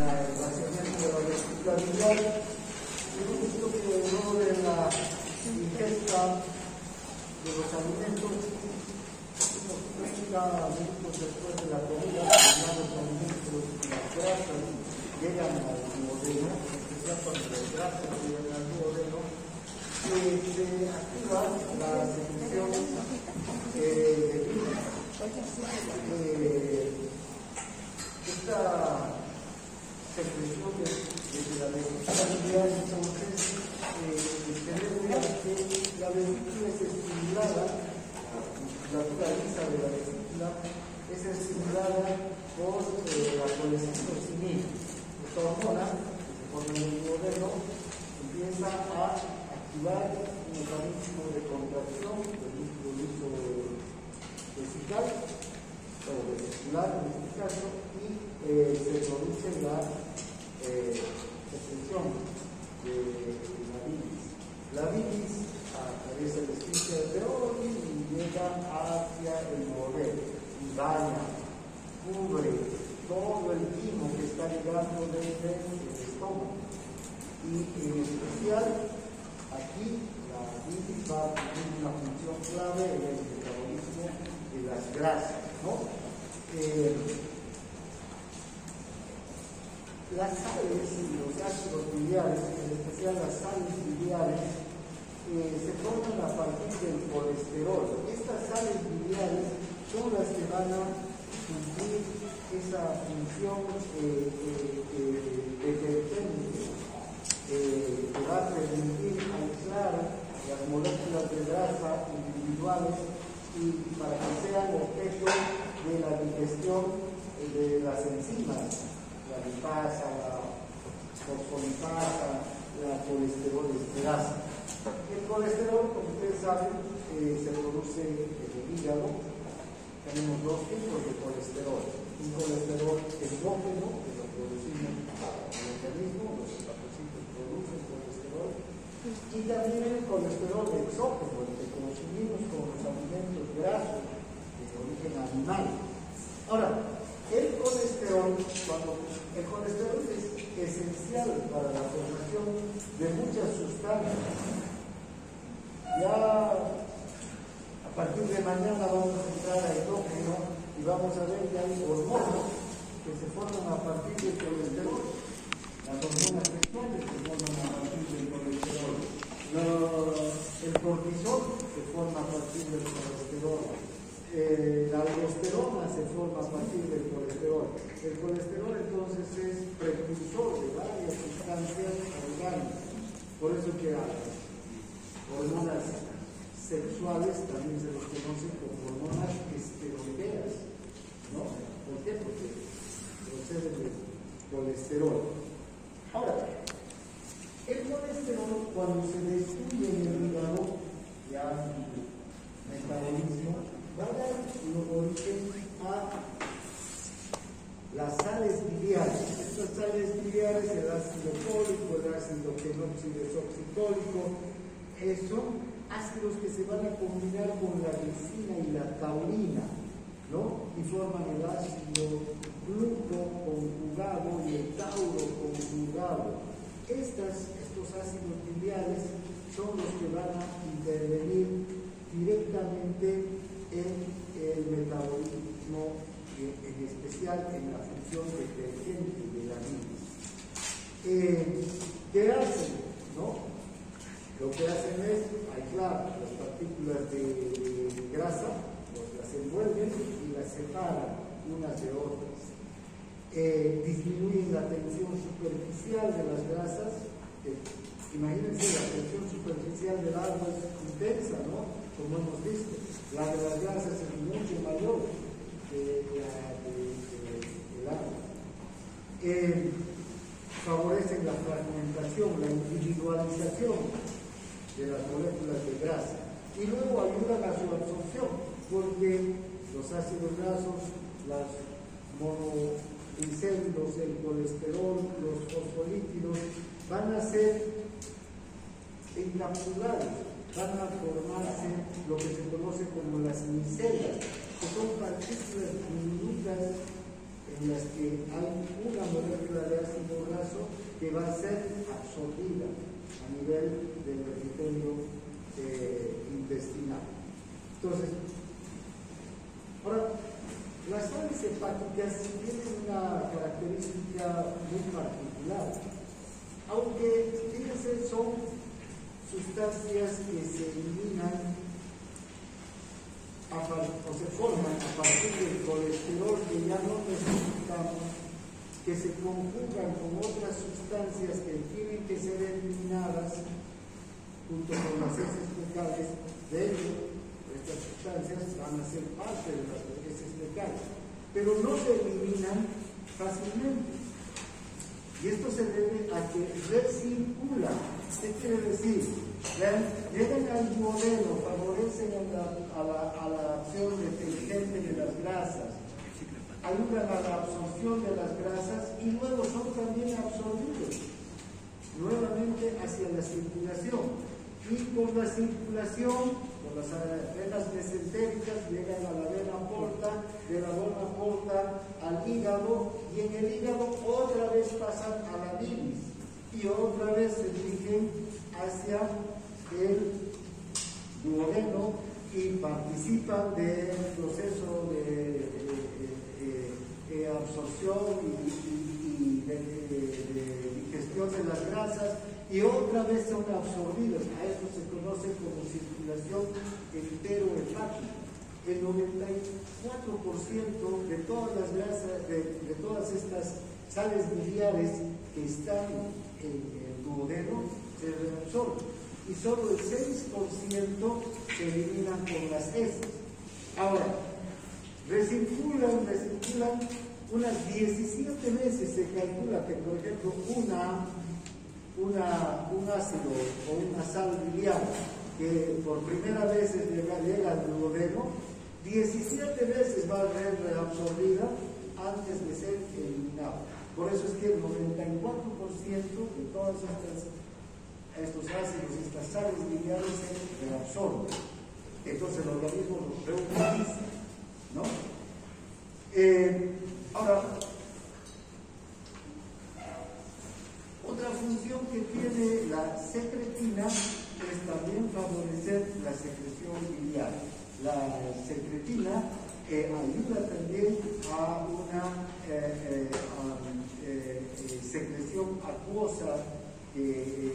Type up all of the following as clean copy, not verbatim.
el vaciamiento de la vesícula biliar, y un estudio de la ingesta de los alimentos unos 30 minutos después de la comida, los alimentos y las grasas llegan al duodeno, especial cuando las grasas llegan al duodeno, se activa la secreción de vino. Esta secreción de la vesícula biliar, entonces, tenemos que la vesícula es estimulada, la musculatura lisa de la vesícula es estimulada por la colecitocinina. Esta hormona, que se forma en el duodeno, empieza a activar un mecanismo de contracción del músculo liso vesical, o vesicular en este caso, y se produce la secreción de la bilis. La bilis atraviesa el esfínter de Oddi y llega hacia el duodeno y baña, cubre todo el limo que está llegando desde el estómago. Y en especial, aquí la bilis va a tener una función clave en el metabolismo de las grasas, ¿no? Las sales y los ácidos biliares, en especial las sales biliares, se forman a partir del colesterol. Estas sales biliares son las que van a cumplir esa función detergente que va a permitir aislar las moléculas de grasa individuales y para que sean objeto de la digestión de las enzimas, la lipasa, la fosfolipasa, la colesterol-esterasa. El colesterol, como ustedes saben, se produce en el hígado. Tenemos dos tipos de colesterol. Un colesterol endógeno, que lo producimos en el organismo, los hepatocitos producen colesterol, y también el colesterol exógeno, el que consumimos con los alimentos grasos de origen animal. Ahora, el colesterol es esencial para la formación de muchas sustancias. Ya a partir de mañana vamos a entrar a endógeno y vamos a ver que hay hormonas que se forman a partir del colesterol. Las hormonas sexuales se forman a partir del colesterol. El cortisol se forma a partir del colesterol. La aldosterona se forma a partir del colesterol. El colesterol entonces es precursor de varias sustancias orgánicas. Por eso que a las hormonas sexuales también se los conoce como hormonas esteroideas, ¿no? ¿Por qué? Porque proceden del colesterol. Ahora, el colesterol cuando se destruye en el hígado, ya su metabolismo, va a dar origen a las sales biliares. Estas sales biliares, el ácido fólico, el ácido fenoxidesoxicólico, son ácidos que se van a combinar con la lisina y la taurina, ¿no? Y forman el ácido glucoconjugado y el tauro conjugado. Estos ácidos biliares son los que van a intervenir directamente en el metabolismo, en especial en la función detergente de la bilis. ¿Qué hacen? ¿No? Lo que hacen es aislar las partículas de grasa, las envuelven y las separan unas de otras. Disminuyen la tensión superficial de las grasas. Imagínense, la tensión superficial del agua es intensa, ¿no? Como hemos visto, la de las grasas es mucho mayor que la del agua. Favorecen la fragmentación, la individualización de las moléculas de grasa y luego ayudan a su absorción, porque los ácidos grasos, las monoglicéridos, el colesterol, los fosfolípidos van a ser encapsulados, van a formarse lo que se conoce como las micelas, que son partículas diminutas en las que hay una molécula de ácido que va a ser absorbida a nivel del epitelio intestinal. Entonces, ahora, las sales hepáticas tienen una característica muy particular, aunque fíjense, son sustancias que se eliminan o se forman a partir del colesterol que ya no necesitamos, que se conjugan con otras sustancias que tienen que ser eliminadas junto con las heces fecales. De hecho, estas sustancias van a ser parte de las heces fecales, pero no se eliminan fácilmente. Y esto se debe a que recirculan. ¿Qué quiere decir? Llegan al duodeno, favorecen a la acción detergente de las grasas, ayudan a la absorción de las grasas y luego son también absorbidos nuevamente hacia la circulación. Y por la circulación, por las venas mesentéricas, llegan a la vena porta, de la vena porta al hígado, y en el hígado otra vez pasan a la bilis y otra vez se dirigen hacia el duodeno y participan del proceso de absorción y de digestión de las grasas, y otra vez son absorbidos. A esto se conoce como circulación enterohepática. El 94% de todas las grasas, de todas estas sales biliares que están en el duodeno se reabsorben, y solo el 6% se eliminan con las heces. Ahora, recirculan unas 17 veces. Se calcula que, por ejemplo, un ácido o una sal biliar que por primera vez llega al duodeno, 17 veces va a ser reabsorbida antes de ser eliminada. Por eso es que el 94% de todos estos ácidos, estas sales biliares se reabsorben. Entonces el organismo los reutiliza, ¿no? Ahora, otra función que tiene la secretina es también favorecer la secreción biliar. La secretina ayuda también a una secreción acuosa que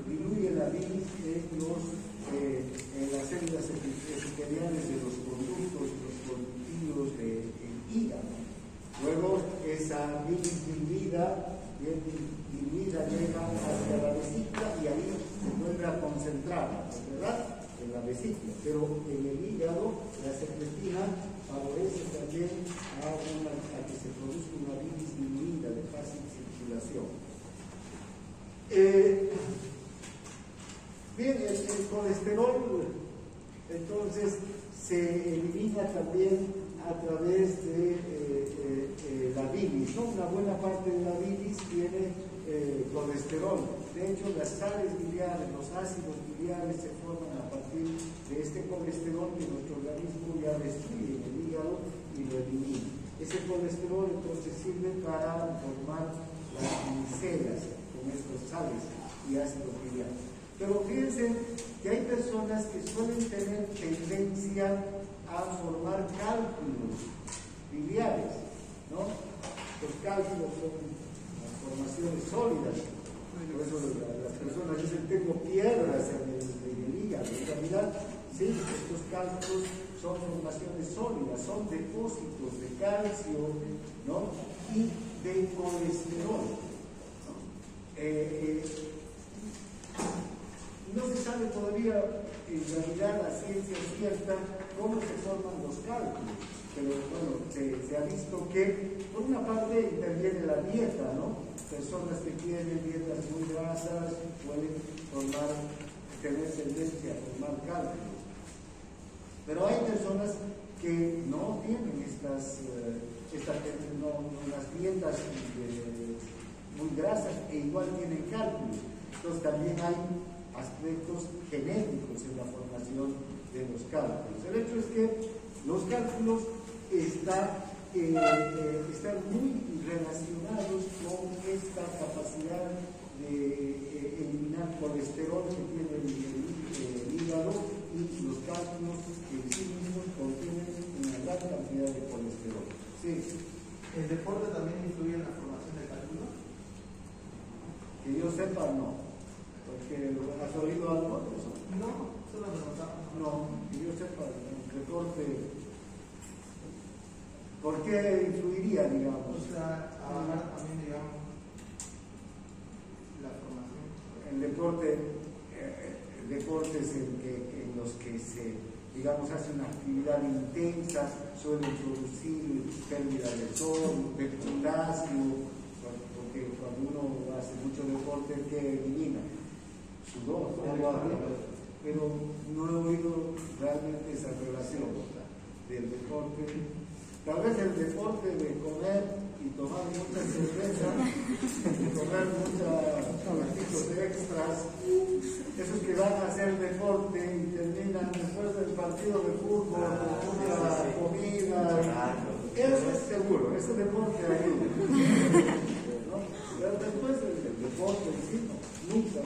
diluye la bilis en las células epiteliales de los conductos del hígado. Luego esa bilis diluida llega hacia la vesícula y ahí se vuelve a concentrar, ¿verdad?, en la vesícula. Pero en el hígado la secretina favorece también a que se produzca una bilis diluida de fácil circulación. Bien, el colesterol entonces se elimina también a través de la bilis, ¿no? Una buena parte de la bilis tiene colesterol. De hecho, las sales biliares, los ácidos biliares se forman a partir de este colesterol que nuestro organismo ya destruye en el hígado y lo elimina. Ese colesterol entonces sirve para formar las gliceras con estas sales y ácidos biliares. Pero fíjense que hay personas que suelen tener tendencia a formar cálculos biliares, ¿no? Los cálculos son las formaciones sólidas. Por eso las personas dicen: tengo piedras en el hígado. En realidad, sí, estos cálculos son formaciones sólidas, son depósitos de calcio, ¿no?, y de colesterol, ¿no? No se sabe todavía, en realidad, la ciencia cierta cómo se forman los cálculos, pero bueno, se ha visto que por una parte interviene la dieta, ¿no? Personas que tienen dietas muy grasas pueden tener tendencia a formar cálculos, pero hay personas que no tienen las dietas muy grasas e igual tienen cálculos. Entonces también hay aspectos genéticos en la formación de los cálculos. El hecho es que los cálculos están muy relacionados con esta capacidad colesterol que tiene el hígado y los cálculos que en sí mismos contienen una gran cantidad de colesterol. Sí. ¿El deporte también influye en la formación de cálculos? Que yo sepa, no. Porque ¿has oído algo de eso? No, solo me notaba. No, que yo sepa, el deporte. ¿Por qué influiría, digamos? O sea, ahora también, digamos, la formación. Deportes en los que se, digamos, hace una actividad intensa, suelen producir pérdida de sodio, de potasio, porque cuando uno hace mucho deporte, ¿qué elimina? Sudor, agua, pero no he oído realmente esa relación del deporte. Tal vez el deporte de comer y tomar mucha cerveza, de comer muchos extras, esos que van a hacer deporte y terminan después del partido de fútbol, mucha comida, eso es seguro, ese deporte ayuda. ¿No? Pero después del deporte en sí, nunca,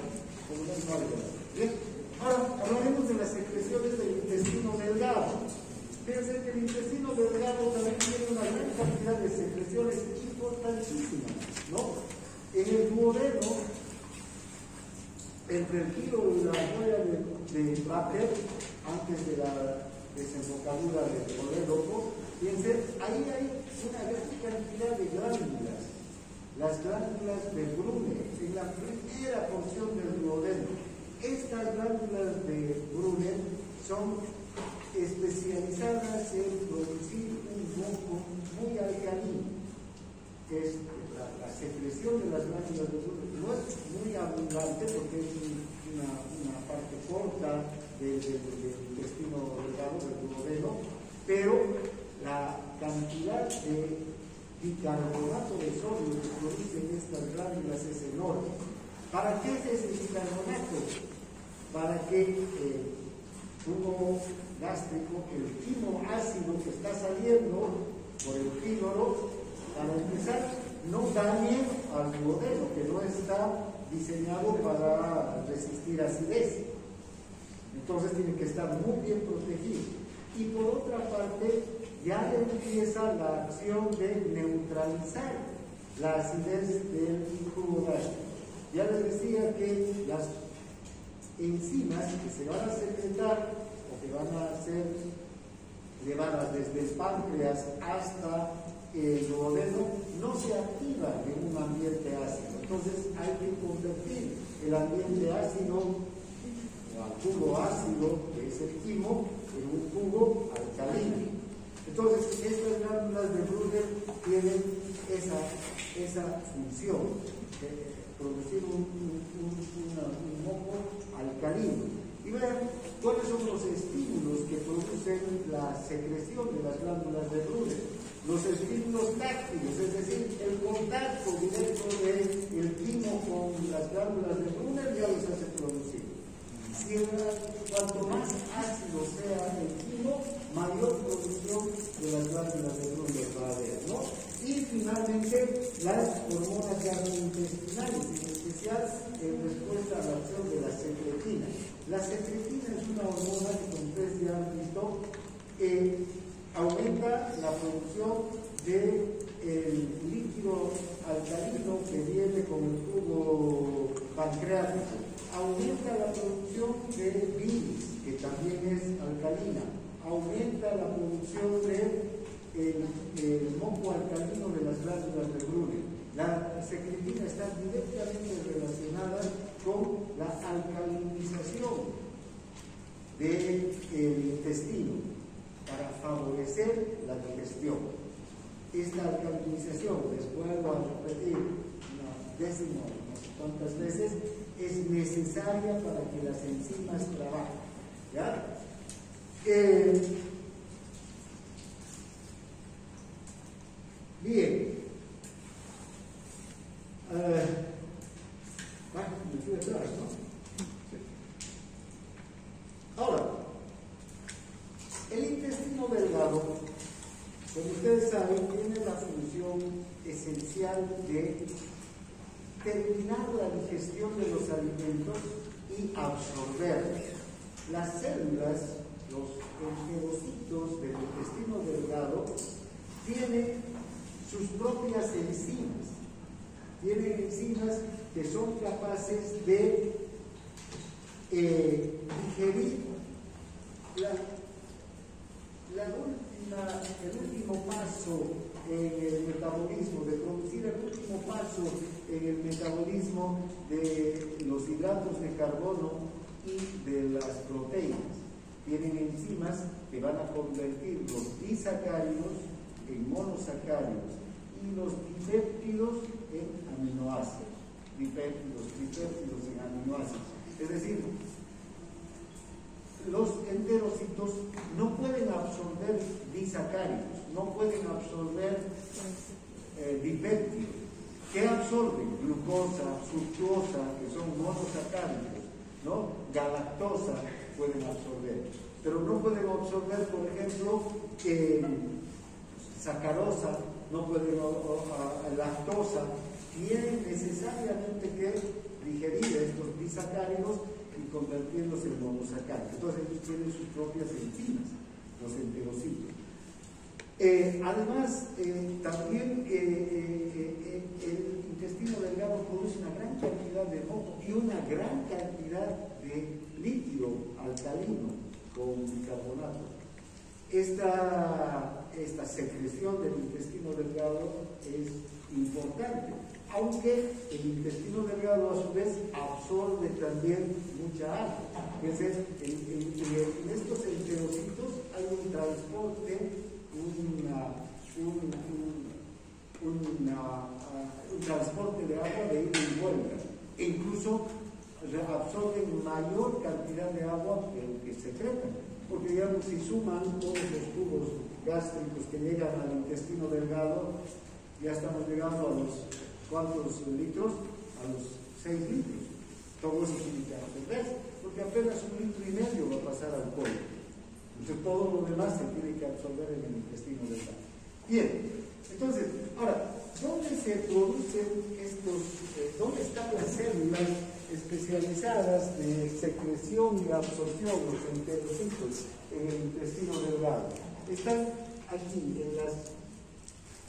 como no es algo. Bien, ahora hablaremos de las secreciones del intestino delgado. Fíjense que el intestino delgado también tiene una gran cantidad de secreciones importantísimas, ¿no? En el duodeno, entre el giro y la huella de Baker, antes de la desembocadura del colédoco, fíjense, ahí hay una gran cantidad de glándulas, las glándulas de Brunner, en la primera porción del duodeno. Estas glándulas de Brunner son especializadas en producir un moco muy alcalino, que es la secreción de las glándulas de Brunner. No es muy abundante porque es una parte corta del intestino delgado, del duodeno, pero la cantidad de bicarbonato de sodio que producen estas glándulas es enorme. ¿Para qué es ese bicarbonato? Para que tubo gástrico, el quimo ácido que está saliendo por el píloro, para empezar, no dañe al duodeno, que no está diseñado para resistir acidez. Entonces tiene que estar muy bien protegido. Y por otra parte, ya empieza la acción de neutralizar la acidez del tubo gástrico. Ya les decía que las enzimas que se van a secretar o que van a ser llevadas desde el páncreas hasta el duodeno no se activan en un ambiente ácido. Entonces hay que convertir el ambiente ácido o al tubo ácido, que es el quimo, en un tubo alcalino. Entonces estas glándulas de Brunner tienen esa función de producir un moco alcalino. Y vean cuáles son los estímulos que producen la secreción de las glándulas de Brunner. Los estímulos táctiles, es decir, el contacto directo del quimo con las glándulas de Brunner ya los hace producir. Cuanto más ácido sea el quimo, mayor producción de las glándulas de Brunner va a haber, ¿no? Y finalmente, las hormonas gastrointestinales, en especial en respuesta a la acción de la secretina. La secretina es una hormona que, como ustedes ya han visto, aumenta la producción del líquido alcalino que viene con el tubo pancreático. Aumenta la producción de bilis, que también es alcalina. Aumenta la producción del moco alcalino de las glándulas de Brunner. La secretina está directamente relacionada con la alcalinización del intestino para favorecer la digestión. Esta alcalinización, les vuelvo a repetir una décima, no sé cuántas veces, es necesaria para que las enzimas trabajen. ¿Ya? Bien. Me fui atrás, ¿no? Ahora, el intestino delgado, como ustedes saben, tiene la función esencial de terminar la digestión de los alimentos y absorberlas. Las células, los enterocitos del intestino delgado, tienen sus propias enzimas. Tienen enzimas que son capaces de digerir el último paso en el metabolismo, de producir el último paso en el metabolismo de los hidratos de carbono y de las proteínas. Tienen enzimas que van a convertir los disacáridos en monosacáridos y los dipéptidos en aminoácidos. Dipéptidos en aminoácidos. Es decir, los enterocitos no pueden absorber disacáridos, no pueden absorber dipéptidos. ¿Qué absorben? Glucosa, fructosa, que son monosacáridos, ¿no? Galactosa pueden absorber, pero no pueden absorber, por ejemplo, sacarosa, no pueden lactosa. Tienen necesariamente que digerir estos disacáridos y convertirlos en monosacáridos. Entonces ellos tienen sus propias enzimas, los enterocitos. Además, también el intestino delgado produce una gran cantidad de moco y una gran cantidad de líquido alcalino con bicarbonato. Esta secreción del intestino delgado es importante, aunque el intestino delgado a su vez absorbe también mucha agua. Entonces, en estos enterocitos hay un transporte, un transporte de agua de ida y vuelta, e incluso absorben mayor cantidad de agua que el que secretan, porque digamos, si suman todos los tubos gástricos que llegan al intestino delgado, ya estamos llegando a los ¿cuántos litros? A los 6 litros. Todo eso tiene que absorberse, porque apenas 1,5 litros va a pasar al colon. Entonces todo lo demás se tiene que absorber en el intestino delgado. Bien, entonces, ahora, ¿dónde se producen dónde están las células especializadas de secreción y absorción, los enterocitos, en el intestino delgado? Están aquí, en las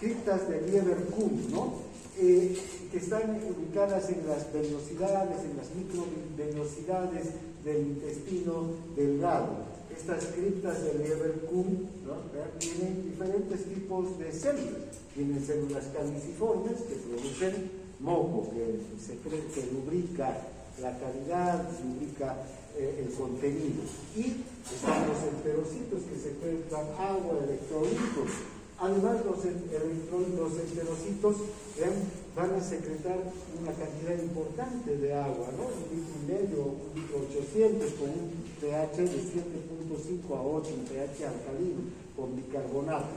criptas de Lieberkühn, ¿no? Que están ubicadas en las vellosidades, en las microvellosidades del intestino delgado. Estas criptas de Lieberkühn, ¿no?, tienen diferentes tipos de células. Tienen células caliciformes que producen moco, que lubrica la cavidad, lubrica el contenido. Y están los enterocitos que secretan agua, electrolitos. Además, los enterocitos van a secretar una cantidad importante de agua, ¿no? 1,5 litros, 1,800 con un pH de 7.5 a 8, un pH alcalino con bicarbonato.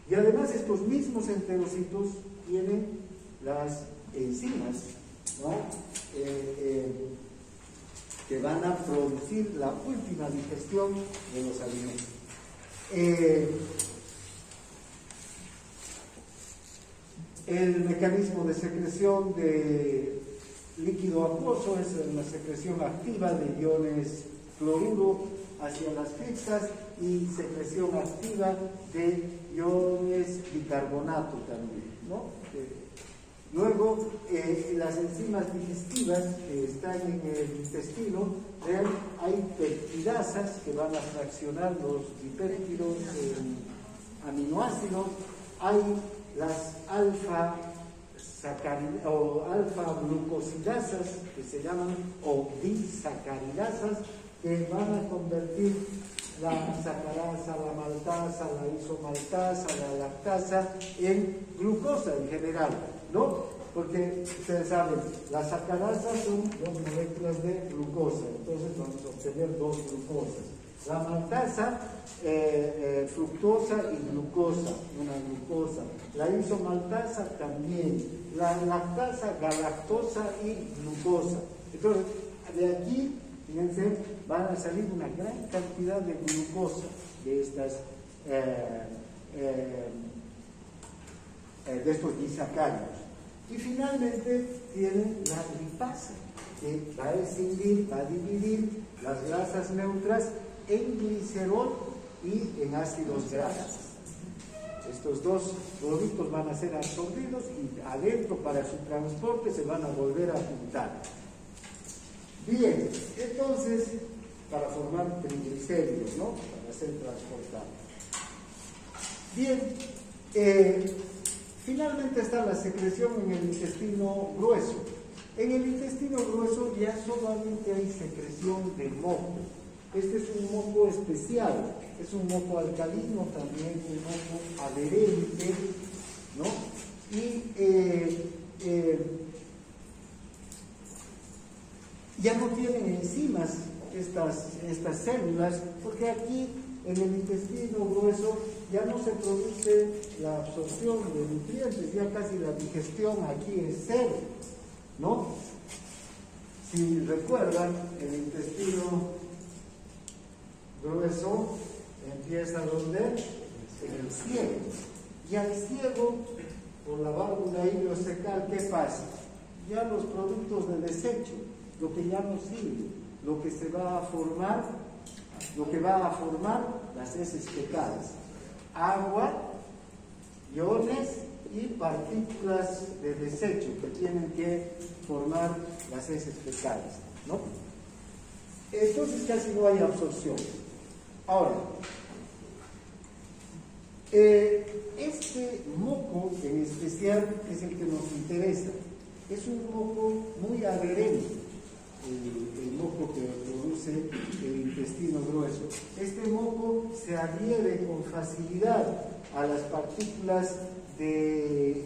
Y además estos mismos enterocitos tienen las enzimas, ¿no?, que van a producir la última digestión de los alimentos. El mecanismo de secreción de líquido acuoso es la secreción activa de iones cloruro hacia las criptas y secreción activa de iones bicarbonato también, ¿no? Luego, las enzimas digestivas que están en el intestino, hay peptidasas que van a fraccionar los dipéptidos en aminoácidos, hay las alfa-glucosidasas que se llaman, o disacaridasas, que van a convertir la sacarasa, la maltasa, la isomaltasa, la lactasa en glucosa en general, ¿no? Porque ustedes saben, las sacarasas son 2 moléculas de glucosa, entonces vamos a obtener 2 glucosas. La maltasa, fructosa y glucosa, una glucosa. La isomaltasa también. La lactasa, galactosa y glucosa. Entonces, de aquí, fíjense, van a salir una gran cantidad de glucosa de estos disacáridos. Y finalmente tienen la lipasa. que va a escindir, va a dividir las grasas neutras en glicerol y en ácidos grasos. Estos dos productos van a ser absorbidos y adentro para su transporte se van a volver a juntar. Bien, entonces, para formar triglicéridos, ¿no? Para ser transportados. Bien, finalmente está la secreción en el intestino grueso. En el intestino grueso ya solamente hay secreción de moco. Este es un moco especial, es un moco alcalino también, un moco adherente, ¿no? Y ya no tienen enzimas estas células, porque aquí en el intestino grueso ya no se produce la absorción de nutrientes, ya casi la digestión aquí es cero, ¿no? Si recuerdan, el intestino grueso empieza donde? En el ciego. Y al ciego, por la válvula ileocecal, ¿qué pasa? Ya los productos de desecho, lo que ya no sirve, lo que se va a formar, lo que va a formar las heces fecales, agua, iones y partículas de desecho que tienen que formar las heces fecales, ¿no? Entonces casi no hay absorción. Ahora, este moco en especial es el que nos interesa. Es un moco muy adherente, el moco que produce el intestino grueso. Este moco se adhiere con facilidad a las partículas de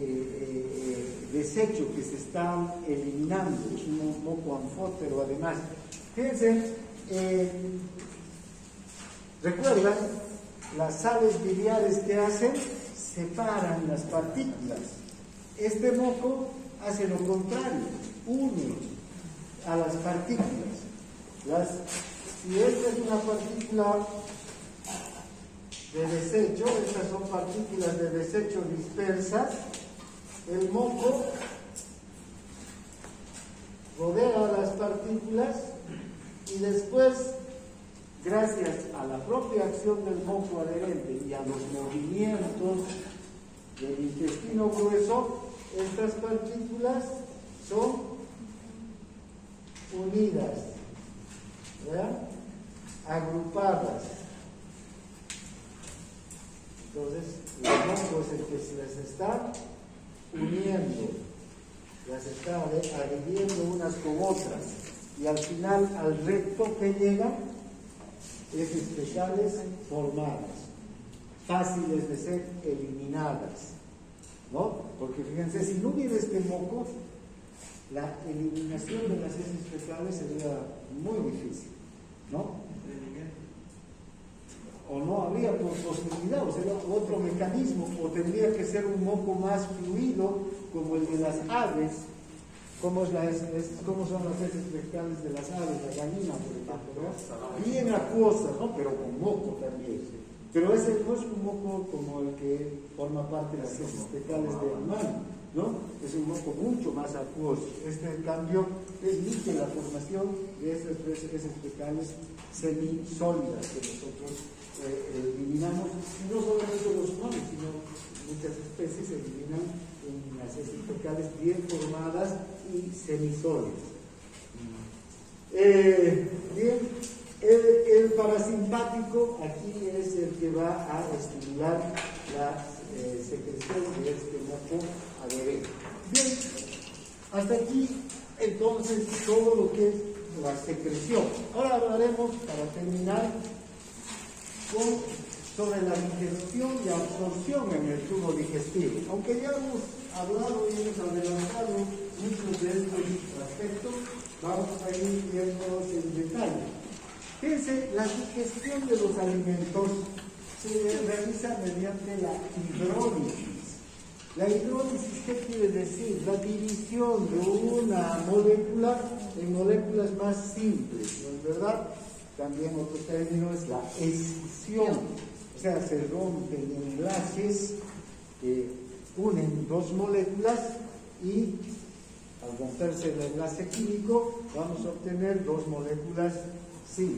desecho que se están eliminando. Es un moco anfótero además. Fíjense, ¿recuerdan? Las sales biliares que hacen, separan las partículas. Este moco hace lo contrario, une a las partículas. Si esta es una partícula de desecho, estas son partículas de desecho dispersas, el moco rodea las partículas y después, gracias a la propia acción del moco adherente y a los movimientos del intestino grueso, estas partículas son unidas, ¿verdad? Agrupadas. Entonces, el moco es el que se las está uniendo, las está adhiriendo unas con otras, y al final, al recto que llega, heces fecales formadas, fáciles de ser eliminadas, ¿no? Porque fíjense, si no hubiera este moco, la eliminación de las heces fecales sería muy difícil, ¿no? O no habría posibilidad, o sea, otro mecanismo, o tendría que ser un moco más fluido, como el de las aves. ¿Cómo son las heces fecales de las aves, la gallina, por ejemplo, ¿no? Bien acuosas, ¿no? Pero con moco también. Pero ese no es un moco como el que forma parte de las heces fecales del humano, ¿no? Es un moco mucho más acuoso. En cambio, permite la formación de esas heces fecales semisólidas que nosotros eliminamos, y no solamente los humanos, sino muchas especies eliminan en las heces fecales bien formadas y semisólidas. Bien, el parasimpático aquí es el que va a estimular la secreción de este moco adherente. Bien, hasta aquí entonces todo lo que es la secreción. Ahora hablaremos, para terminar, sobre la digestión y absorción en el tubo digestivo. Aunque ya hemos hablado y hemos adelantado muchos de estos aspectos, vamos a ir viéndolos en detalle. Fíjense, la digestión de los alimentos se realiza mediante la hidrólisis. La hidrólisis, ¿qué quiere decir? La división de una molécula en moléculas más simples, ¿no es verdad? También otro término es la escisión, o sea, se rompen enlaces que unen dos moléculas y Al romperse el enlace químico, vamos a obtener dos moléculas zinc.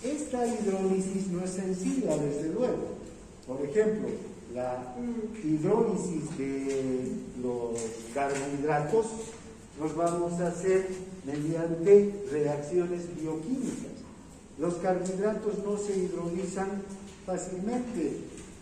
Esta hidrólisis no es sencilla, desde luego. Por ejemplo, la hidrólisis de los carbohidratos los vamos a hacer mediante reacciones bioquímicas. Los carbohidratos no se hidrolizan fácilmente,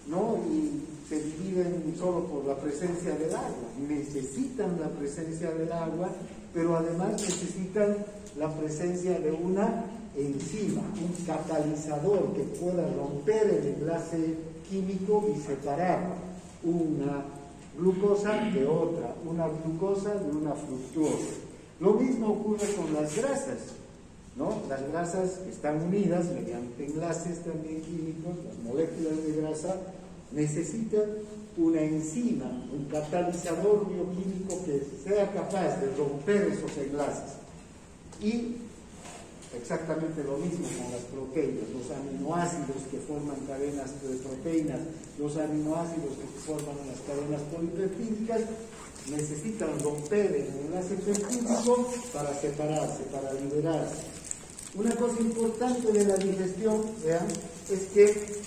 ¿no? Y se dividen solo por la presencia del agua. Necesitan la presencia del agua, pero además necesitan la presencia de una enzima, un catalizador que pueda romper el enlace químico y separar una glucosa de otra, una glucosa de una fructuosa. Lo mismo ocurre con las grasas, ¿no? Las grasas están unidas mediante enlaces también químicos, las moléculas de grasa necesitan una enzima, un catalizador bioquímico que sea capaz de romper esos enlaces. Y exactamente lo mismo con las proteínas, los aminoácidos que forman cadenas de proteínas, los aminoácidos que forman las cadenas polipeptídicas necesitan romper el enlace peptídico para separarse, para liberarse. Una cosa importante de la digestión, vean, es que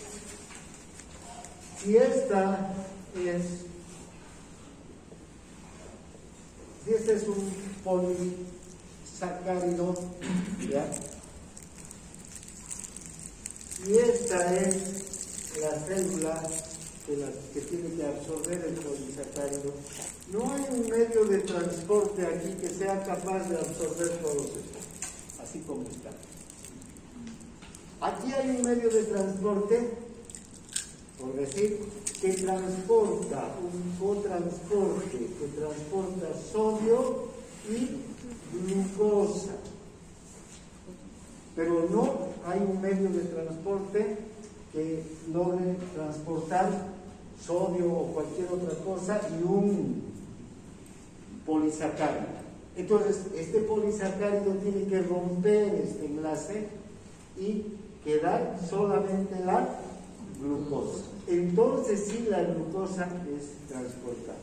si este es un polisacárido, ¿ya? Y esta es la célula que tiene que absorber el polisacárido, no hay un medio de transporte aquí que sea capaz de absorber todos estos, así como está. Aquí hay un medio de transporte, por decir, que transporta un cotransporte, que transporta sodio y glucosa. Pero no hay un medio de transporte que logre transportar sodio o cualquier otra cosa y un polisacárido. Entonces, este polisacárido tiene que romper este enlace y quedar solamente la glucosa. Entonces sí, la glucosa es transportada.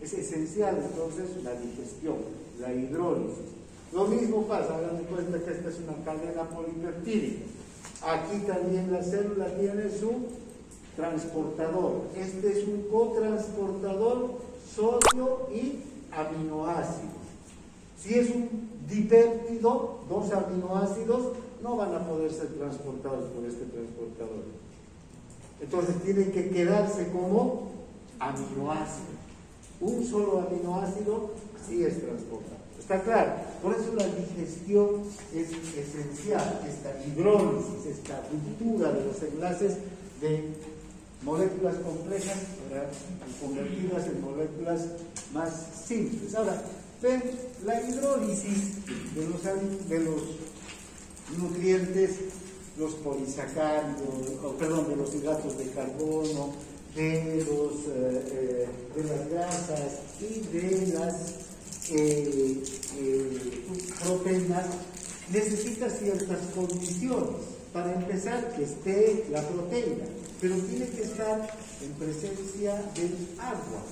Es esencial entonces la digestión, la hidrólisis. Lo mismo pasa, hagan de cuenta que esta es una cadena polipeptídica. Aquí también la célula tiene su transportador. Este es un cotransportador, sodio y aminoácidos. Si es un dipéptido, dos aminoácidos no van a poder ser transportados por este transportador. Entonces tienen que quedarse como aminoácidos. Un solo aminoácido sí es transportado. ¿Está claro? Por eso la digestión es esencial, esta hidrólisis, esta ruptura de los enlaces de moléculas complejas para convertirlas en moléculas más simples. Ahora, ven, la hidrólisis de los nutrientes, los polisacáridos, de los hidratos de carbono, de las grasas y de las proteínas, necesita ciertas condiciones. Para empezar, que esté la proteína, pero tiene que estar en presencia del agua,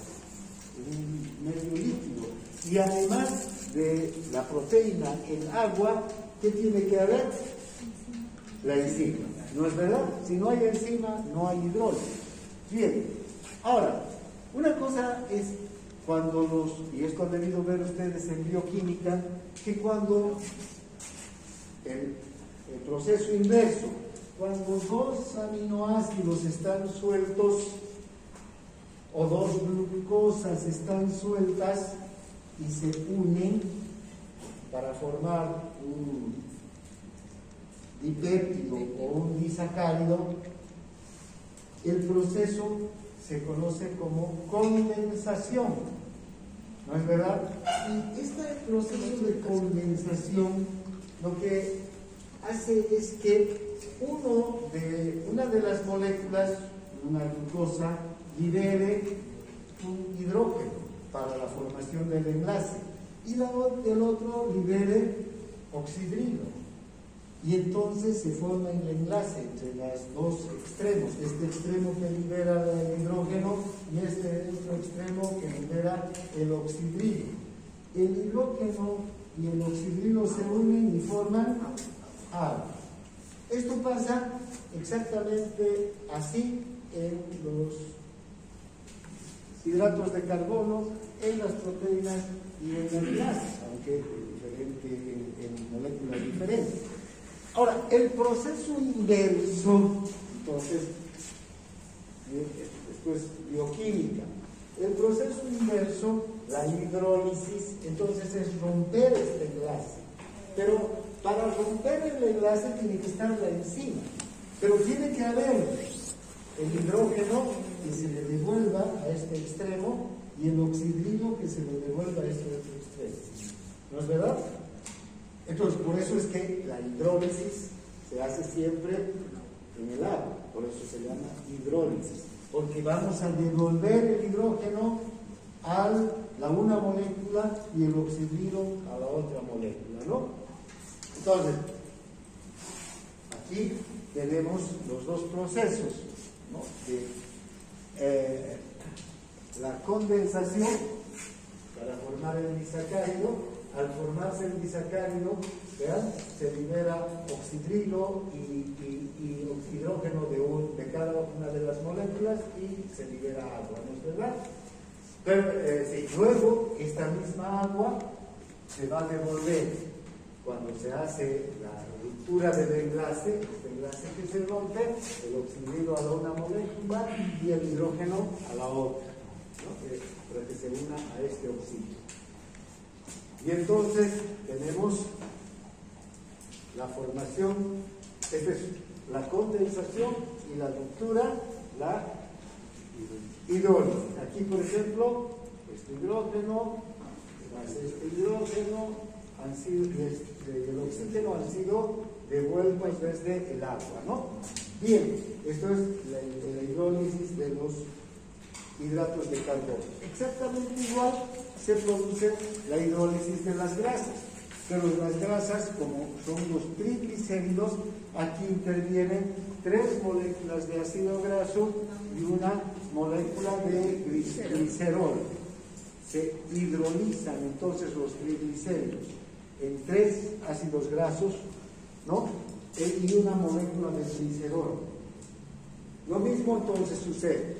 en un medio líquido. Y además de la proteína en agua, ¿qué tiene que haber? La enzima. ¿No es verdad? Si no hay enzima, no hay hidrólisis. Bien, ahora, una cosa es y esto han debido ver ustedes en bioquímica, que cuando el proceso inverso, cuando dos aminoácidos están sueltos o dos glucosas están sueltas y se unen para formar un dipéptido o un disacárido, el proceso se conoce como condensación. ¿No es verdad? Y este proceso de condensación lo que hace es que una de las moléculas, una glucosa, libere un hidrógeno para la formación del enlace y el otro libere oxidrilo. Y entonces se forma el enlace entre los dos extremos, este extremo que libera el hidrógeno y este otro extremo que libera el oxidrilo. el hidrógeno y el oxidrilo se unen y forman agua. Esto pasa exactamente así en los hidratos de carbono, en las proteínas y en el enlace, aunque en moléculas diferentes. Ahora, el proceso inverso, entonces, después bioquímica, el proceso inverso, la hidrólisis, entonces es romper este enlace. Pero para romper el enlace tiene que estar la enzima, pero tiene que haber el hidrógeno que se le devuelva a este extremo y el oxidrilo que se le devuelva a este otro extremo. ¿No es verdad? Entonces, por eso es que la hidrólisis se hace siempre en el agua, por eso se llama hidrólisis, porque vamos a devolver el hidrógeno a la una molécula y el oxidrilo a la otra molécula, ¿no? Entonces, aquí tenemos los dos procesos, ¿no? La condensación para formar el disacárido. Al formarse el disacárido, ¿vean? Se libera oxidrilo y hidrógeno de cada una de las moléculas y se libera agua, ¿no es verdad? Pero luego esta misma agua se va a devolver cuando se hace la ruptura del enlace, este enlace que se rompe, el oxidrilo a la una molécula y el hidrógeno a la otra, ¿no? Para que se una a este oxígeno. Y entonces tenemos la formación, esta es la condensación y la ruptura, la hidrólisis. Aquí, por ejemplo, este hidrógeno, más este hidrógeno, y el oxígeno han sido devueltos desde el agua, ¿no? Bien, esto es la hidrólisis de los hidratos de carbono. Exactamente igual se produce la hidrólisis de las grasas, pero las grasas, como son los triglicéridos, aquí intervienen 3 moléculas de ácido graso y una molécula de glicerol. Se hidrolizan entonces los triglicéridos en 3 ácidos grasos, ¿no? Y una molécula de glicerol. Lo mismo entonces sucede.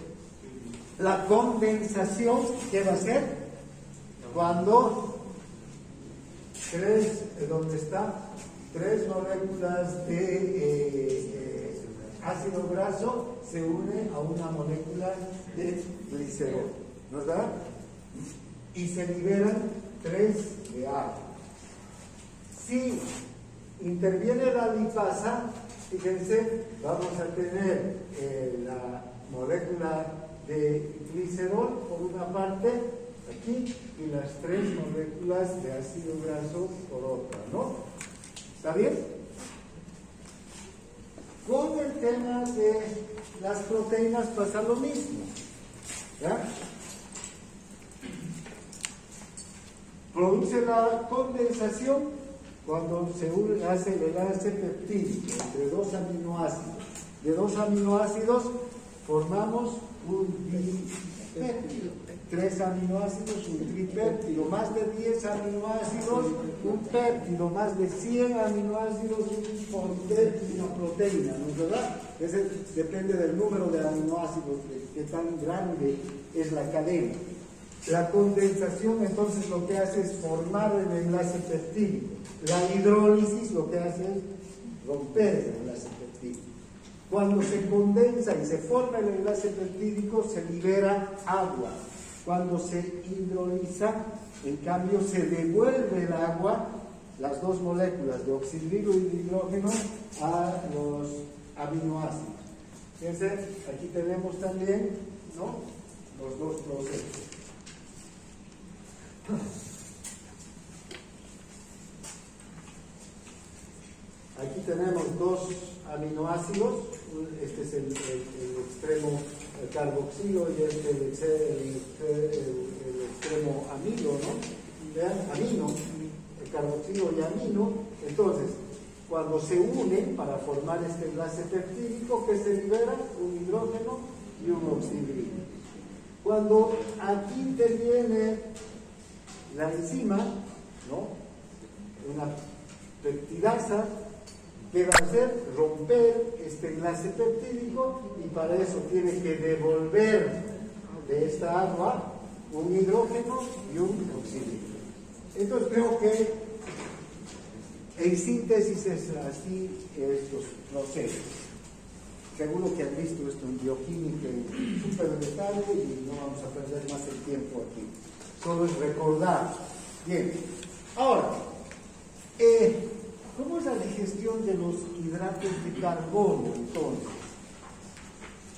La condensación, ¿qué va a ser? Cuando 3 moléculas de ácido graso se unen a una molécula de glicerol, ¿no es verdad? Y se liberan 3 de agua. Si interviene la lipasa, fíjense, vamos a tener la molécula de glicerol por una parte aquí y las 3 moléculas de ácido graso por otra, ¿no? ¿Está bien? Con el tema de las proteínas pasa lo mismo, ¿ya? Produce la condensación cuando se hace el enlace peptídico entre 2 aminoácidos. De 2 aminoácidos formamos un dipéptido, 3 aminoácidos, un tripéptido, más de 10 aminoácidos, un péptido, más de 100 aminoácidos, una proteína, ¿no es verdad? Depende del número de aminoácidos, de qué tan grande es la cadena. La condensación entonces lo que hace es formar el enlace peptídico. La hidrólisis lo que hace es romper el enlace peptídico. Cuando se condensa y se forma el enlace peptídico, se libera agua. Cuando se hidroliza, en cambio, se devuelve el agua, las 2 moléculas de oxidrilo y de hidrógeno, a los aminoácidos. Fíjense, aquí tenemos también, ¿no?, los 2 procesos. Aquí tenemos 2 aminoácidos, este es el extremo carboxilo y este el extremo amino, ¿no? Vean, amino, el carboxilo y amino. Entonces, cuando se unen para formar este enlace peptídico, ¿qué se libera? Un hidrógeno y un oxidrilo. Cuando aquí interviene la enzima, ¿no? Una peptidasa, ¿qué va a hacer? Romper este enlace peptídico, y para eso tiene que devolver de esta agua un hidrógeno y un oxígeno. Entonces creo que en síntesis es así estos procesos. Seguro que han visto esto en bioquímica en súper detalle y no vamos a perder más el tiempo aquí. Solo es recordar. Bien, ahora, ¿cómo es la digestión de los hidratos de carbono entonces?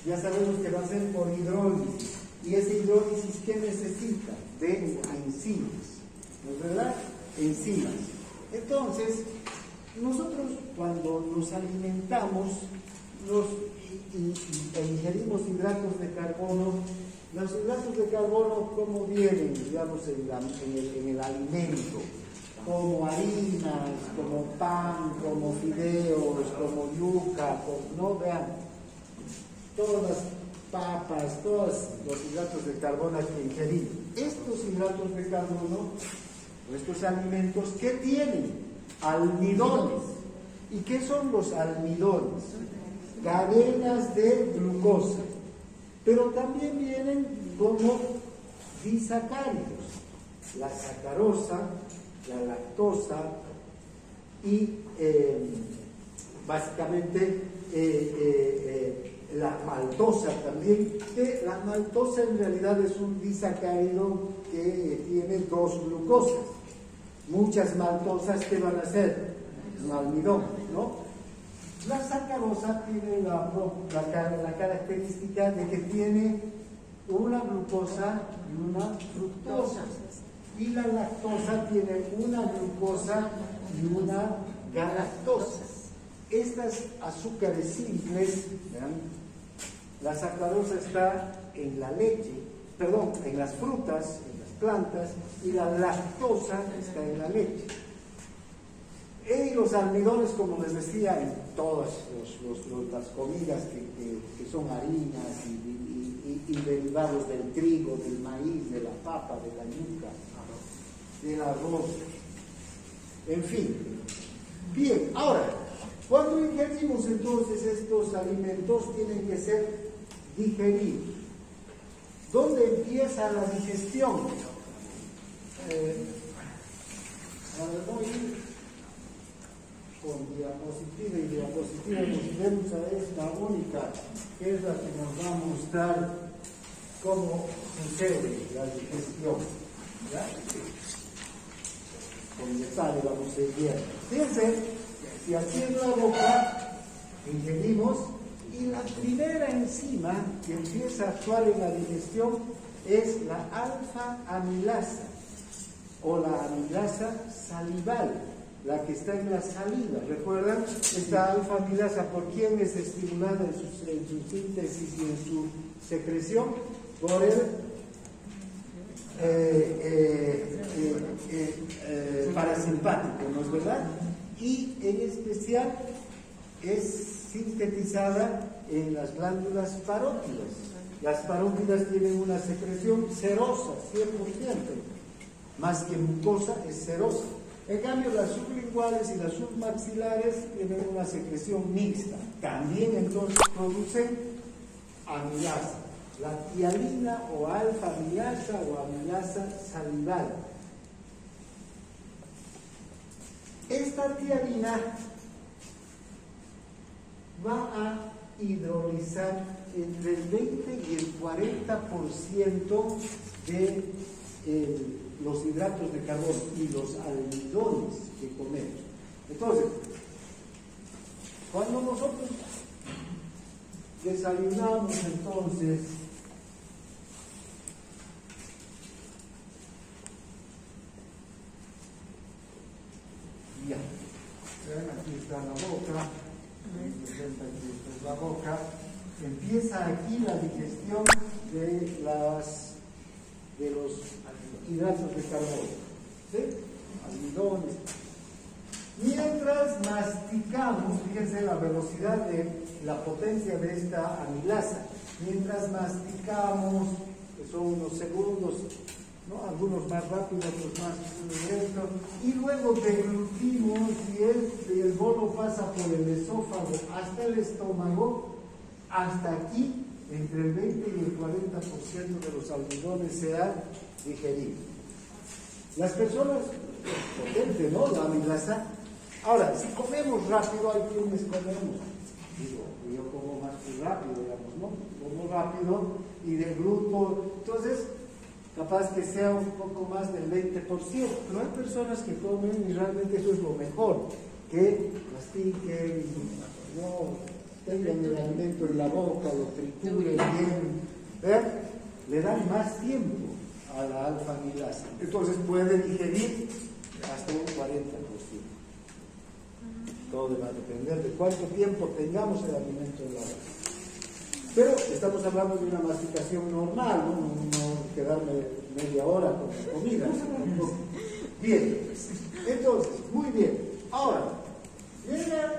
Ya sabemos que va a ser por hidrólisis. ¿Y esa hidrólisis qué necesita? De enzimas. ¿No es verdad? Enzimas. Entonces, nosotros cuando nos alimentamos e ingerimos hidratos de carbono, los hidratos de carbono, ¿cómo vienen, digamos, en el alimento? Como harinas, como pan, como fideos, como yuca, ¿no? Vean, todas las papas, todos los hidratos de carbono que ingerimos. Estos hidratos de carbono, estos alimentos, ¿qué tienen? Almidones. ¿Y qué son los almidones? Cadenas de glucosa, pero también vienen como disacáridos, la sacarosa, la lactosa y básicamente la maltosa también, que la maltosa en realidad es un disacárido que tiene dos glucosas. Muchas maltosas, ¿qué van a hacer? Un almidón, ¿no? La sacarosa tiene la característica de que tiene una glucosa y una fructosa. Y la lactosa tiene una glucosa y una galactosa. Estas azúcares simples, ¿vean? La sacarosa está en la leche, perdón, en las frutas, en las plantas, y la lactosa está en la leche. Y los almidones, como les decía, en todas las comidas que son harinas y derivados del trigo, del maíz, de la papa, de la yuca, del arroz, en fin. Bien, ahora, cuando ingerimos entonces estos alimentos, tienen que ser digeridos. ¿Dónde empieza la digestión? Voy a ir con diapositiva y diapositiva, nos vemos a esta única, que es la que nos va a mostrar cómo sucede la digestión. ¿Ya? Con detalle vamos a ir viendo. Fíjense, si aquí en la boca ingerimos, y la primera enzima que empieza a actuar en la digestión es la alfa-amilasa, o la amilasa salival, la que está en la saliva. ¿Recuerdan? Esta alfa-amilasa, ¿por quién es estimulada en su síntesis y en su secreción? Por el parasimpático, ¿no es verdad? Y en especial es sintetizada en las glándulas parótidas. Las parótidas tienen una secreción serosa, 100%, más que mucosa, es serosa. En cambio, las sublinguales y las submaxilares tienen una secreción mixta. También entonces producen amilasa, la tialina o alfa-amilasa o amilasa salival. Esta tialina va a hidrolizar entre el 20 y el 40% de los hidratos de carbono y los almidones que comemos. Entonces, cuando nosotros desayunamos, entonces, ya, aquí está la boca, aquí está la boca, empieza aquí la digestión de los hidratos de carbono, ¿sí? Almidones. Mientras masticamos, fíjense la velocidad de la potencia de esta amilasa, mientras masticamos, que son unos segundos, ¿no? Algunos más rápidos, otros más lentos, y luego deglutimos y el bolo pasa por el esófago hasta el estómago, hasta aquí, entre el 20 y el 40% de los almidones se han digerido. Las personas, potente, ¿no? La amilasa. Ahora, si comemos rápido, hay quienes comemos, digo, yo como más rápido, digamos, ¿no? Como rápido y degluto, entonces, capaz que sea un poco más del 20%, pero hay personas que comen y realmente eso es lo mejor, que mastiquen, no tengan el alimento en la boca, lo trituren bien, ¿ver? Le dan más tiempo a la alfa-amilasa, entonces puede digerir hasta un 40%. Todo va a depender de cuánto tiempo tengamos el alimento en la boca. Pero estamos hablando de una masticación normal, no quedarme media hora con la comida. Bien, entonces, muy bien. Ahora, llegan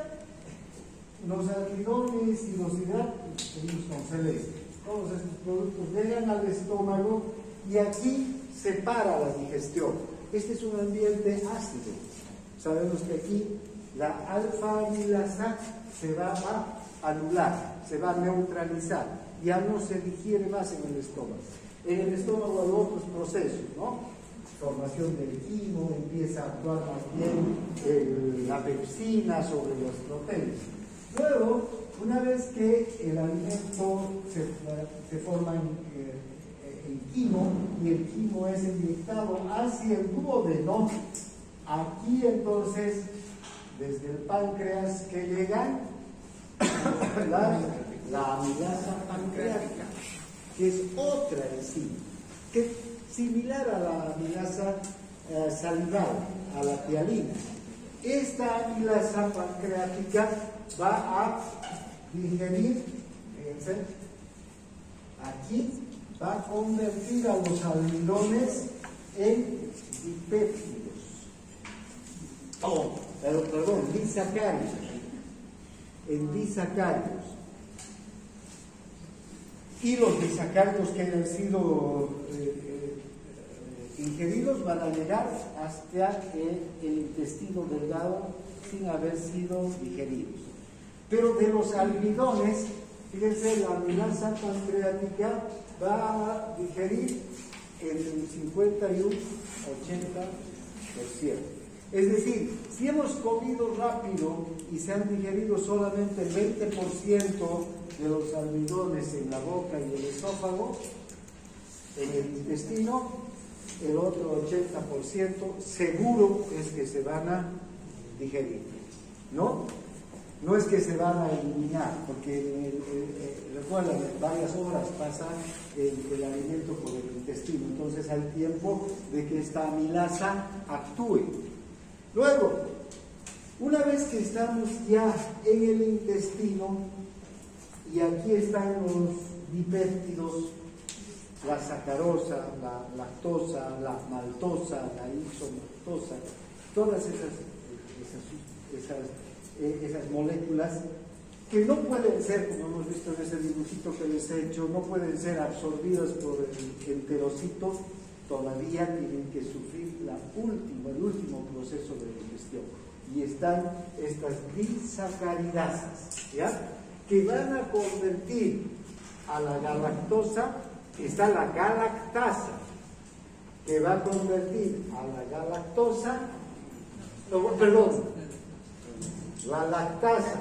los almidones y los hidratos, seguimos con celeste. Todos estos productos llegan al estómago y aquí se para la digestión. Este es un ambiente ácido. Sabemos que aquí la alfa-amilasa se va a anular, se va a neutralizar, ya no se digiere más en el estómago. En el estómago hay otros procesos, ¿no? Formación del quimo, empieza a actuar más bien la pepsina sobre las proteínas. Luego, una vez que el alimento se forma en quimo y el quimo es inyectado hacia el duodeno, aquí entonces, desde el páncreas que llega la amilasa pancreática, que es otra enzima, que es similar a la amilasa salival, a la tialina. Esta amilasa pancreática va a digerir, fíjense, aquí va a convertir a los almidones en dipéptidos. Perdón, disacáridos. En disacáridos. Y los disacáridos que hayan sido ingeridos van a llegar hasta el intestino delgado sin haber sido digeridos. Pero de los almidones, fíjense, la amilasa pancreática va a digerir el 51-80%. Es decir, si hemos comido rápido y se han digerido solamente el 20% de los almidones en la boca y el esófago, en el intestino, el otro 80% seguro es que se van a digerir, ¿no? No es que se van a eliminar, porque recuerden, varias horas pasa el alimento por el intestino, entonces hay tiempo de que esta amilasa actúe. Luego, una vez que estamos ya en el intestino, y aquí están los dipéptidos, la sacarosa, la lactosa, la maltosa, la isomaltosa, todas esas moléculas que no pueden ser, como hemos visto en ese dibujito que les he hecho, no pueden ser absorbidas por el enterocito, todavía tienen que sufrir el último proceso de digestión. Y están estas disacaridasas, ¿ya? Que van a convertir a la galactosa, está la galactasa, que va a convertir a la galactosa, la lactasa,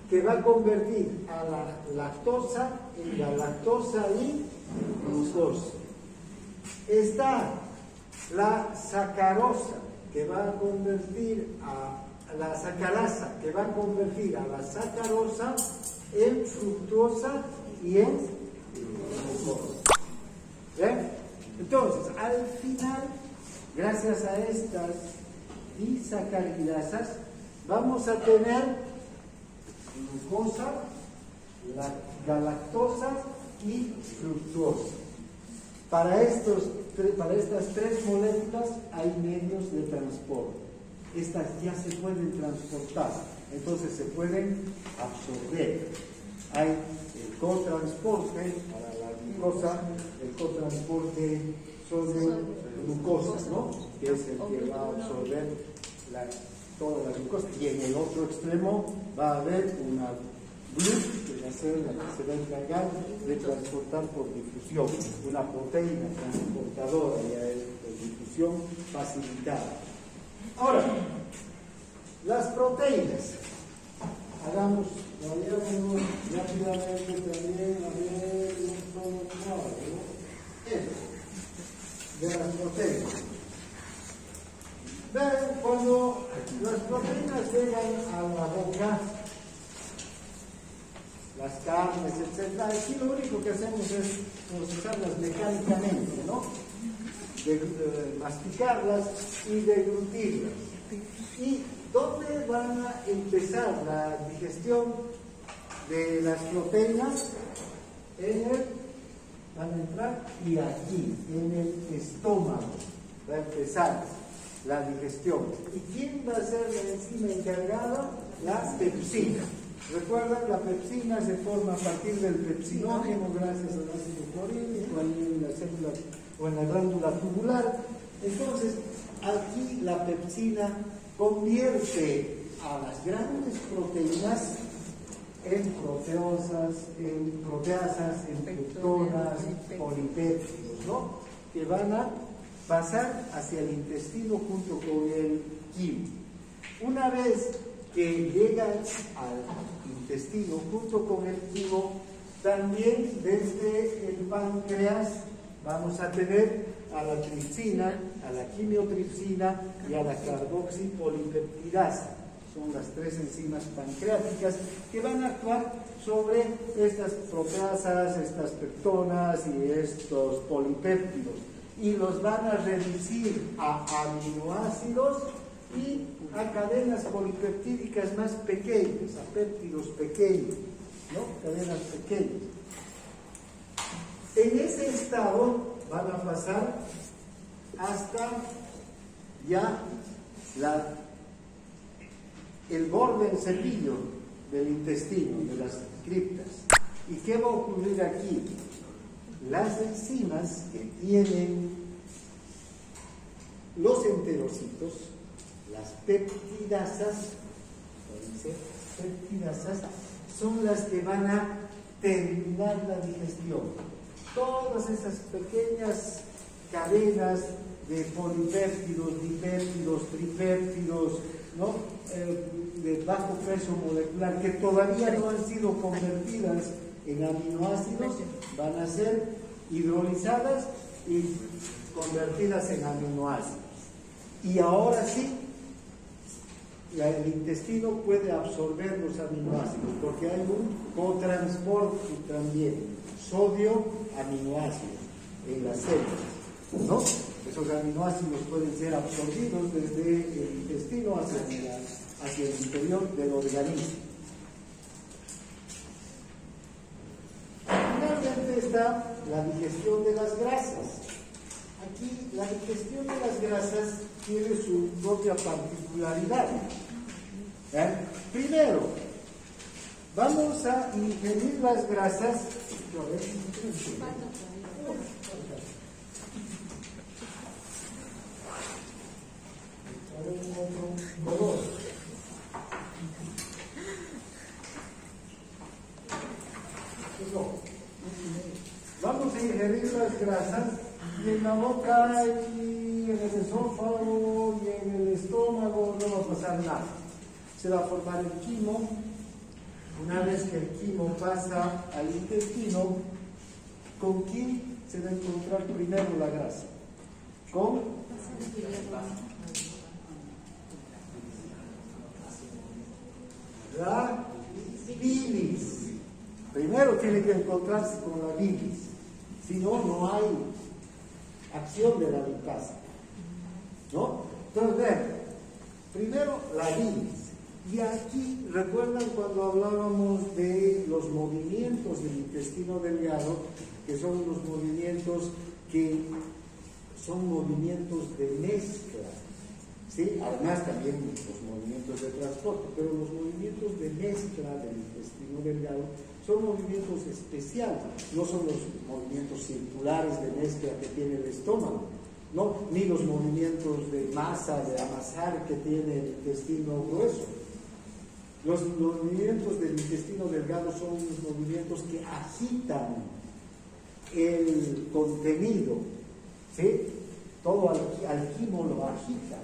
que va a convertir a la lactosa en galactosa y glucosa. Está la sacarosa, que va a convertir a la sacarasa, que va a convertir a la sacarosa en fructosa y en glucosa. ¿Bien? Entonces, al final, gracias a estas disacaridasas, vamos a tener glucosa, la galactosa y fructosa. Para estas tres moléculas hay medios de transporte. Estas ya se pueden transportar, entonces se pueden absorber. Hay el cotransporte para la glucosa, el cotransporte sodio glucosa, ¿no? Que es el que va a absorber toda la glucosa. Y en el otro extremo va a haber una GLUT, que va a ser la que se va a encargar de transportar por difusión, una proteína transportadora por difusión facilitada. Ahora, las proteínas. Vayamos rápidamente también a ver un cuadro de las proteínas. Ven, cuando las proteínas llegan a la boca, las carnes, etc., aquí lo único que hacemos es procesarlas mecánicamente, ¿no? Masticarlas y deglutirlas. ¿Y dónde van a empezar la digestión de las proteínas? Van a entrar y aquí, en el estómago, va a empezar la digestión. ¿Y quién va a ser la enzima encargada? La pepsina. ¿Recuerdan? La pepsina se forma a partir del pepsinógeno gracias al ácido clorhídrico en la célula o en la glándula tubular. Entonces, aquí la pepsina convierte a las grandes proteínas en proteasas, en peptonas, polipéptidos, ¿no? Que van a pasar hacia el intestino junto con el quimo. Una vez que llegan al intestino junto con el quimo, también desde el páncreas vamos a tener a la tripsina, a la quimiotripsina y a la carboxipolipeptidasa. Son las tres enzimas pancreáticas que van a actuar sobre estas proteasas, estas peptonas y estos polipéptidos, y los van a reducir a aminoácidos y a cadenas polipeptídicas más pequeñas, a péptidos pequeños, ¿no? Cadenas pequeñas. En ese estado van a pasar hasta ya el borde en cepillo del intestino, de las criptas. ¿Y qué va a ocurrir aquí? Las enzimas que tienen los enterocitos, las peptidasas, son las que van a terminar la digestión. Todas esas pequeñas cadenas de polipéptidos, dipéptidos, tripéptidos, ¿no? De bajo peso molecular, que todavía no han sido convertidas en aminoácidos, van a ser hidrolizadas y convertidas en aminoácidos. Y ahora sí, el intestino puede absorber los aminoácidos, porque hay un cotransporte también, sodio-aminoácidos en las células, ¿no? Esos aminoácidos pueden ser absorbidos desde el intestino hacia el interior del organismo. Finalmente está la digestión de las grasas. Aquí la digestión de las grasas tiene su propia particularidad. Primero, vamos a ingerir las grasas. Vamos a ingerir las grasas y en la boca y en el esófago y en el estómago no va a pasar nada. Se va a formar el quimo. Una vez que el quimo pasa al intestino, ¿con quién se va a encontrar primero la grasa? Con la bilis. Primero tiene que encontrarse con la bilis, si no, no hay acción de la lipasa, ¿no? Entonces, vean, primero la bilis. Y aquí, ¿recuerdan cuando hablábamos de los movimientos del intestino delgado, que son los movimientos que son movimientos de mezcla? ¿sí? Además también los movimientos de transporte, pero los movimientos de mezcla del intestino delgado son movimientos especiales, no son los movimientos circulares de mezcla que tiene el estómago, ¿no? Ni los movimientos de masa, de amasar que tiene el intestino grueso. Los movimientos del intestino delgado son los movimientos que agitan el contenido, ¿sí? Todo alquimo lo agita.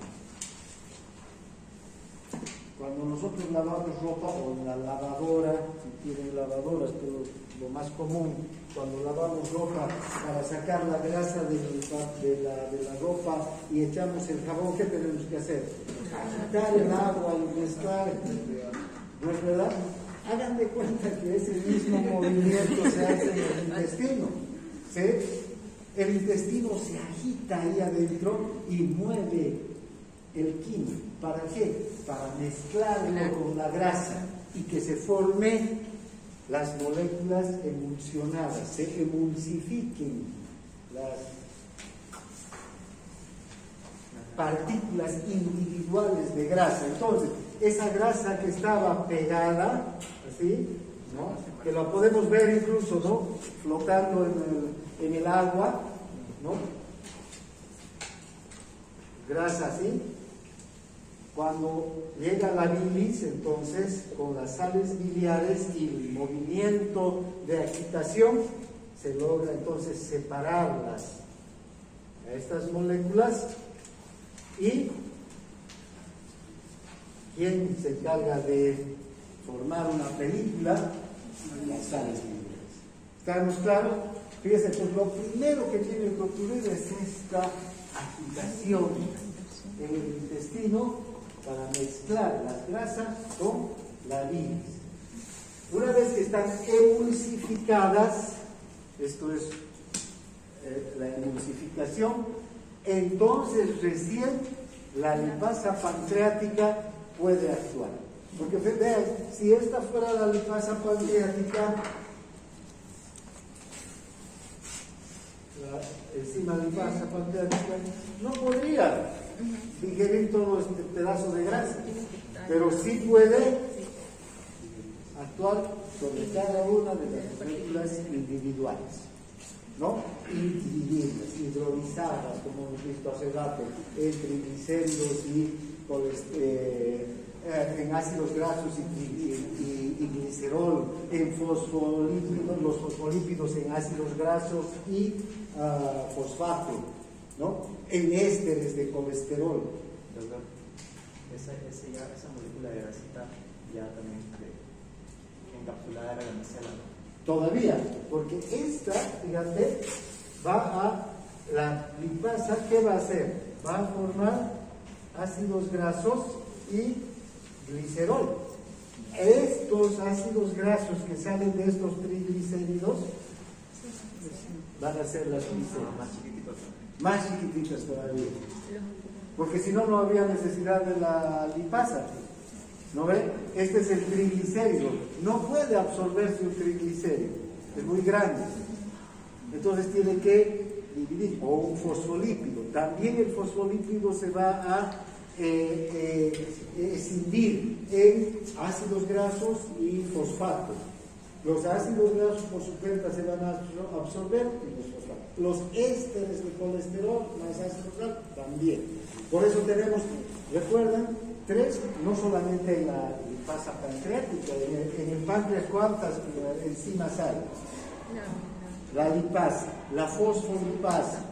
Cuando nosotros lavamos ropa o en la lavadora, si tienen lavadoras, pero lo más común, cuando lavamos ropa para sacar la grasa de la ropa y echamos el jabón, ¿qué tenemos que hacer? Agitar el agua y mezclar, ¿no es verdad? Hagan de cuenta que ese mismo movimiento se hace en el intestino, ¿sí? El intestino se agita ahí adentro y mueve el quimo. ¿Para qué? Para mezclarlo con la grasa y que se formen las moléculas emulsionadas, se emulsifiquen las partículas individuales de grasa. Entonces, esa grasa que estaba pegada, así, ¿no? Que la podemos ver incluso, ¿no? Flotando en el agua, ¿no? Grasa así. Cuando llega la bilis, entonces, con las sales biliares y el movimiento de agitación, se logra entonces separarlas a estas moléculas. ¿Y quién se encarga de formar una película? Las sales biliares. ¿Estamos claros? Fíjense, pues lo primero que tiene que ocurrir es esta agitación en el intestino para mezclar las grasas con la bilis. Una vez que están emulsificadas, esto es la emulsificación, entonces recién la lipasa pancreática puede actuar. Porque vean, si esta fuera la lipasa pancreática, la enzima lipasa pancreática no podría digerir todo este pedazo de grasa, pero sí puede actuar sobre cada una de las moléculas individuales, ¿no? Y dividirlas, hidrolizarlas, como hemos visto hace rato, en triglicéridos y en ácidos grasos y glicerol, en fosfolípidos, los fosfolípidos en ácidos grasos y fosfato, ¿no? En ésteres de colesterol. Doctor, esa molécula de grasita ya también encapsulada era la micela, ¿no? Todavía, porque esta, fíjate, la lipasa, ¿qué va a hacer? Va a formar ácidos grasos y glicerol. Estos ácidos grasos que salen de estos triglicéridos van a ser las glicerolas. Más chiquititas todavía, porque si no, no habría necesidad de la lipasa, ¿no ve? Este es el triglicérido, no puede absorberse un triglicérido, es muy grande, entonces tiene que dividir, o un fosfolípido, también el fosfolípido se va a escindir en ácidos grasos y fosfato. Los ácidos grasos por su cuenta se van a absorber y los fosfatos. Los ésteres de colesterol más ácidos grasos también. Por eso tenemos, recuerdan, tres, no solamente en la lipasa pancreática, en el páncreas, ¿cuántas enzimas hay? La lipasa, la fosfolipasa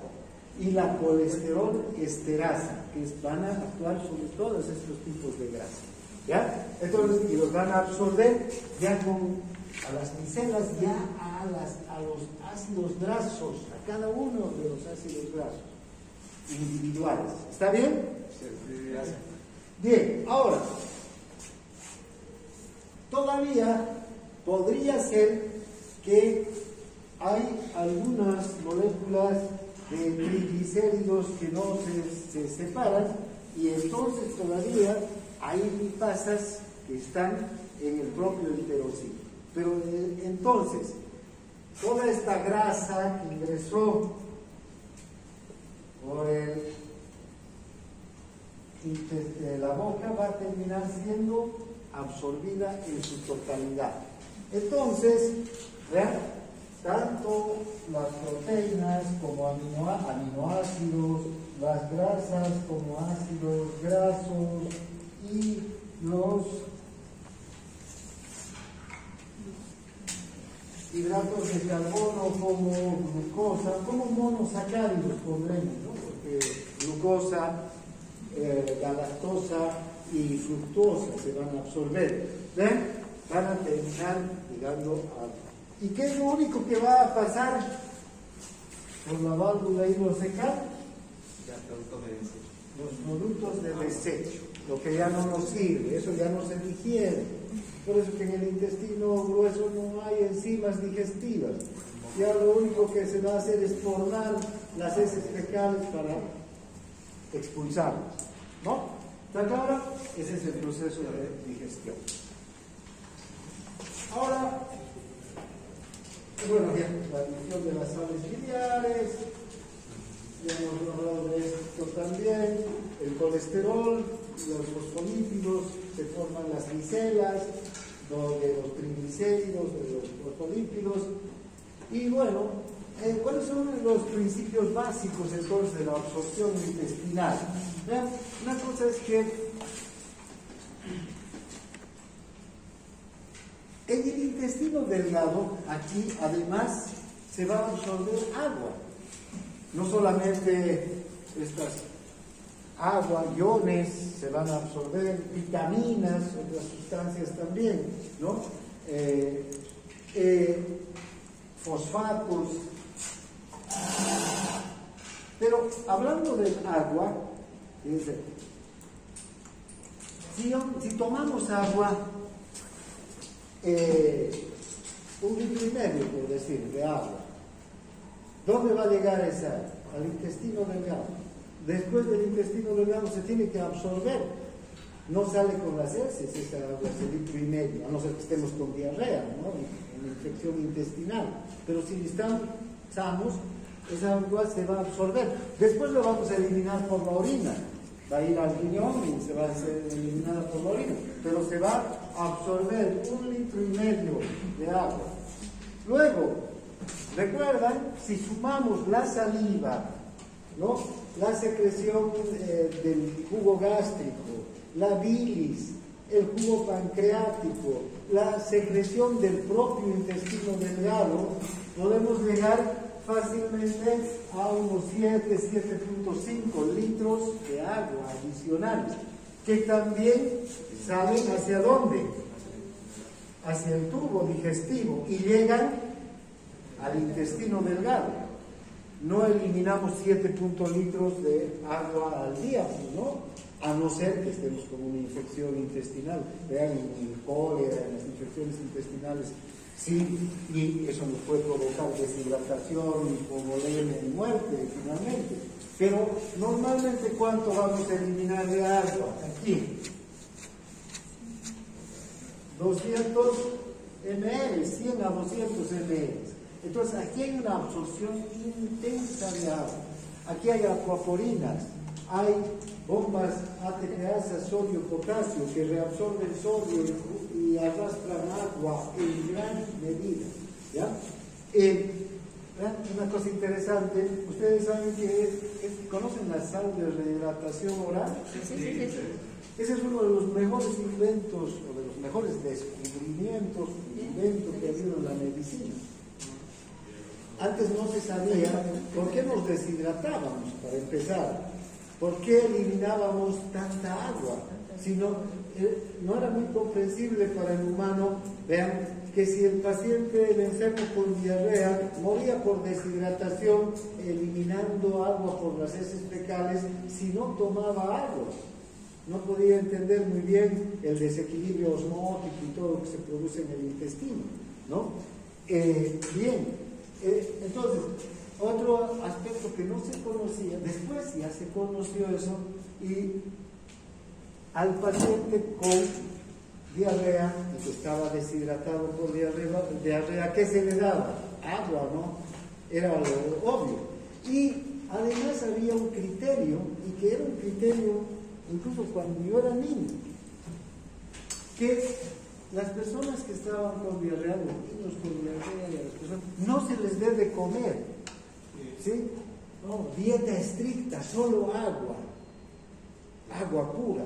y la colesterol esterasa, que van a actuar sobre todos estos tipos de grasa, ¿ya? Entonces, y los van a absorber ya a las micelas, ya a los ácidos grasos, a cada uno de los ácidos grasos individuales. ¿Está bien? Sí, gracias. Bien, ahora, todavía podría ser que hay algunas moléculas de triglicéridos que no se separan y entonces todavía hay lipasas que están en el propio enterocito. Pero entonces, toda esta grasa que ingresó por el la boca va a terminar siendo absorbida en su totalidad. Entonces, vean, tanto las proteínas como aminoácidos, las grasas como ácidos grasos y los hidratos de carbono como glucosa, como monosacáridos pondremos, ¿no? Porque glucosa, galactosa y fructosa se van a absorber. ¿Ven? Van a terminar llegando a... ¿Y qué es lo único que va a pasar con la válvula hidrocecal? Los productos de desecho, lo que ya no nos sirve, eso ya no se digiere. Por eso que en el intestino grueso no hay enzimas digestivas. Ya lo único que se va a hacer es formar las heces fecales para expulsarlas, ¿no? ¿Está claro? Ese es el proceso de digestión. Ahora, bueno, ya la digestión de las sales biliares, ya hemos hablado de esto también, el colesterol, los fosfolípidos, se forman las micelas, de los triglicéridos, de los fosfolípidos, y bueno, ¿cuáles son los principios básicos entonces de la absorción intestinal? Vean, una cosa es que en el intestino delgado, aquí además se va a absorber agua, no solamente estas agua, iones se van a absorber, vitaminas, otras sustancias también, ¿no? Fosfatos. Pero hablando del agua, fíjense, si tomamos agua, 1,5 litros, por decir, de agua, ¿dónde va a llegar esa agua? Al intestino delgado. Después del intestino delgado se tiene que absorber. No sale con las heces esa agua, ese 1,5 litros, a no ser que estemos con diarrea, ¿no? Una infección intestinal. Pero si estamos sanos, esa agua se va a absorber. Después lo vamos a eliminar por la orina. Va a ir al riñón y se va a ser eliminada por la orina. Pero se va a absorber 1,5 litros de agua. Luego, recuerdan, si sumamos la saliva, ¿no? La secreción del jugo gástrico, la bilis, el jugo pancreático, la secreción del propio intestino delgado, podemos llegar fácilmente a unos 7,5 litros de agua adicionales, que también salen ¿hacia dónde? Hacia el tubo digestivo y llegan al intestino delgado. No eliminamos 7 litros de agua al día, ¿no? A no ser que estemos con una infección intestinal. Vean, en el cólera, en las infecciones intestinales, sí, y eso nos puede provocar deshidratación, hipovolemia y muerte, finalmente. Pero normalmente, ¿cuánto vamos a eliminar de agua? Aquí. 200 ml, 100 a 200 ml. Entonces, aquí hay una absorción intensa de agua. Aquí hay acuaporinas, hay bombas ATPasa, sodio, potasio, que reabsorben sodio y arrastran agua en gran medida. ¿Ya? Una cosa interesante, ustedes saben ¿conocen la sal de rehidratación oral? Sí. Ese es uno de los mejores inventos, o de los mejores descubrimientos, inventos que ha habido en la medicina. Antes no se sabía por qué nos deshidratábamos, para empezar. ¿Por qué eliminábamos tanta agua? No era muy comprensible para el humano. Vean que si el paciente, el enfermo con diarrea, moría por deshidratación, eliminando agua por las heces fecales, si no tomaba agua. No podía entender muy bien el desequilibrio osmótico y todo lo que se produce en el intestino, ¿no? Entonces, otro aspecto que no se conocía, después ya se conoció eso, y al paciente con diarrea, y que estaba deshidratado por diarrea, ¿qué se le daba? Agua, ¿no? Era lo obvio. Y además había un criterio, y que era un criterio incluso cuando yo era niño, que las personas que estaban con diarrea, los niños con diarrea y a las personas, no se les debe comer, ¿sí? No, dieta estricta, solo agua pura,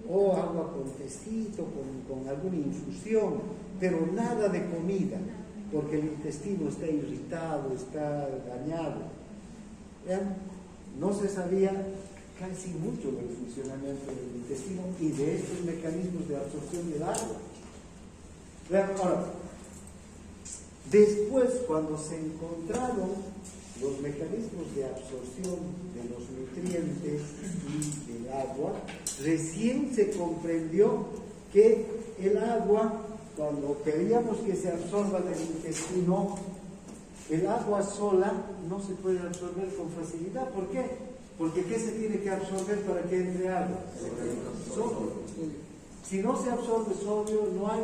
o agua con tecito, con alguna infusión, pero nada de comida, porque el intestino está irritado, está dañado. ¿Vean? No se sabía casi mucho del funcionamiento del intestino y de estos mecanismos de absorción del agua. Vean, ahora, después, cuando se encontraron los mecanismos de absorción de los nutrientes y del agua, recién se comprendió que el agua, cuando queríamos que se absorba del intestino, el agua sola no se puede absorber con facilidad. ¿Por qué? Porque ¿qué se tiene que absorber para que entre agua? Sodio. Si no se absorbe sodio, no hay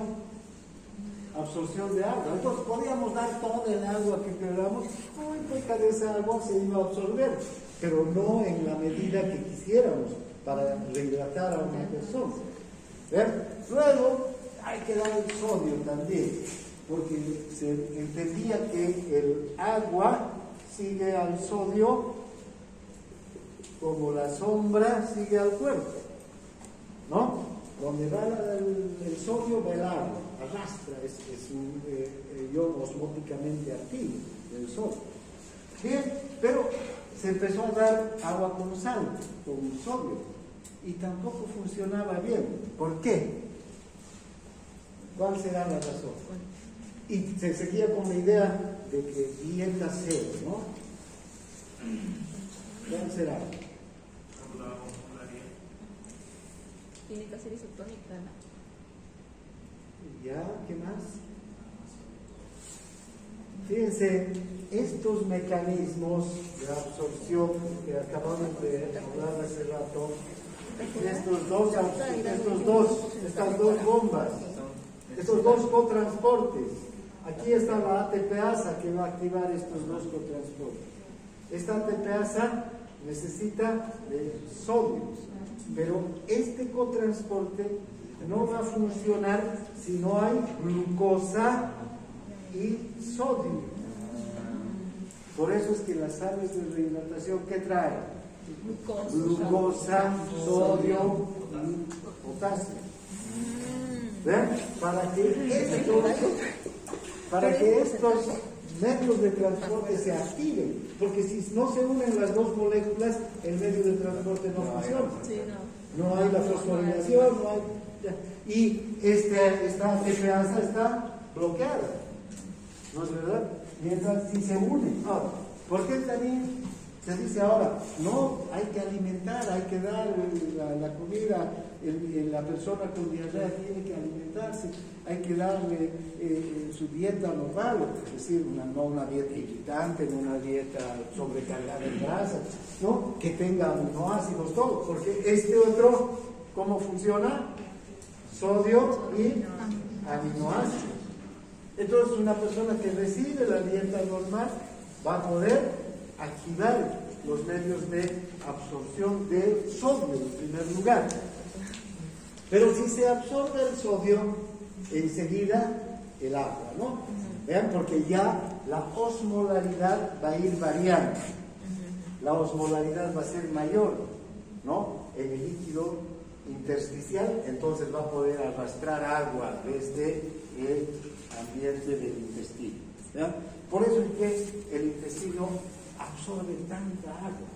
absorción de agua. Entonces podíamos dar todo el agua que queramos, muy poca de esa agua se iba a absorber, pero no en la medida que quisiéramos para rehidratar a una persona. ¿Ven? Luego hay que dar el sodio también, porque se entendía que el agua sigue al sodio como la sombra sigue al cuerpo, ¿no? Donde va el sodio va el agua, arrastra, es un ion osmóticamente activo del sodio. Bien, pero se empezó a dar agua con sal, con sodio, y tampoco funcionaba bien. ¿Por qué? ¿Cuál será la razón? Y se seguía con la idea de que dieta cero, ¿no? ¿Cuál será? Tiene que ser isotónica, ¿no? ¿Ya? ¿Qué más? Fíjense, estos mecanismos de absorción que acabamos de hablar hace rato, estas dos bombas, estos dos cotransportes, aquí está la ATPasa que va a activar estos dos cotransportes. Esta ATPasa necesita de sodio, pero este cotransporte no va a funcionar si no hay glucosa y sodio. Por eso es que las sales de rehidratación, ¿qué traen? Glucosa, sodio y potasio. ¿Ven? Para que estos medios de transporte se activen, porque si no se unen las dos moléculas, el medio de transporte no funciona. No hay la fosforilación, no hay... Y esta ATPasa está bloqueada, ¿no es verdad? Mientras si se unen. Ahora, ¿por qué también se dice ahora? No, hay que alimentar, hay que dar la comida, la persona con diarrea tiene que alimentarse, hay que darle su dieta normal, es decir, no una dieta irritante, no una dieta sobrecargada en grasa, ¿no? Que tenga aminoácidos, todo, porque este otro, ¿cómo funciona? Sodio y aminoácidos. Entonces una persona que recibe la dieta normal va a poder activar los medios de absorción de sodio en primer lugar. Pero si se absorbe el sodio, enseguida el agua, ¿no? Vean, porque ya la osmolaridad va a ir variando. La osmolaridad va a ser mayor, ¿no? En el líquido intersticial, entonces va a poder arrastrar agua desde el ambiente del intestino. ¿Ya? Por eso es que el intestino absorbe tanta agua,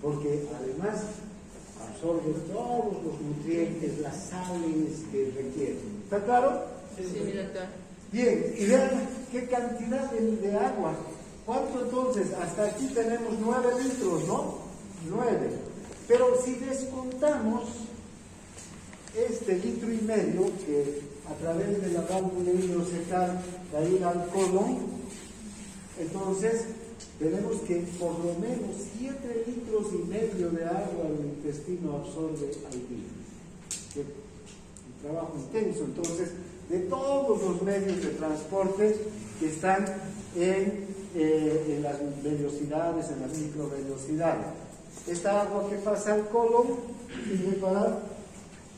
porque además absorbe todos los nutrientes, las sales que requiere. ¿Está claro? Sí, doctor. Bien, y vean qué cantidad de agua. ¿Cuánto entonces? Hasta aquí tenemos 9 litros, ¿no? 9. Pero si descontamos este 1,5 litros que a través de la válvula hidrocecal va a ir al colon, entonces tenemos que por lo menos 7,5 litros de agua el intestino absorbe al día. Un trabajo intenso, entonces, de todos los medios de transporte que están en las velocidades, en las microvelocidades. Esta agua que pasa al colon sirve para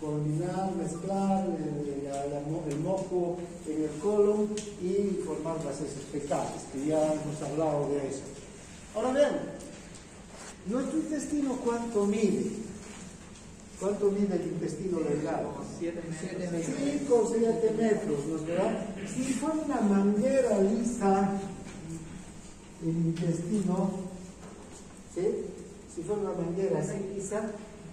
coordinar, mezclar el moco en el colon y formar las heces fecales, que ya hemos hablado de eso. Ahora vean, nuestro intestino, ¿cuánto mide? ¿Cuánto mide el intestino delgado? 7 metros. 5 o 7 metros, ¿no es verdad? Si fuera una manguera lisa, el intestino, ¿sí? Si fuera una manguera así lisa,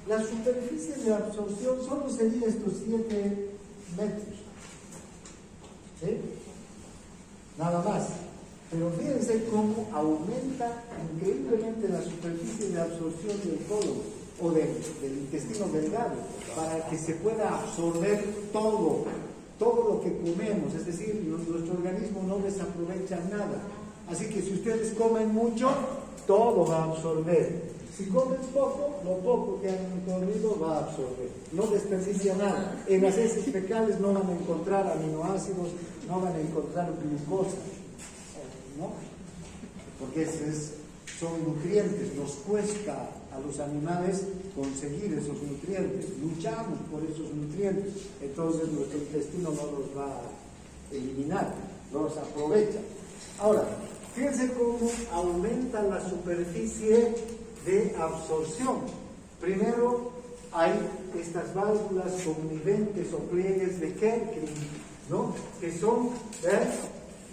la superficie de absorción solo sería estos 7 metros. ¿Sí? Nada más. Pero fíjense cómo aumenta increíblemente la superficie de absorción del colon o del intestino delgado para que se pueda absorber todo lo que comemos. Es decir, nuestro organismo no desaprovecha nada. Así que si ustedes comen mucho, todo va a absorber. Si comen poco, lo poco que han comido va a absorber. No desperdicia nada. En las heces fecales no van a encontrar aminoácidos, no van a encontrar glucosa, ¿no? Porque son nutrientes. Nos cuesta a los animales conseguir esos nutrientes. Luchamos por esos nutrientes. Entonces nuestro intestino no los va a eliminar, no los aprovecha. Ahora, fíjense cómo aumenta la superficie de absorción. Primero hay estas válvulas coniventes o pliegues de Kerkring, ¿no? Que son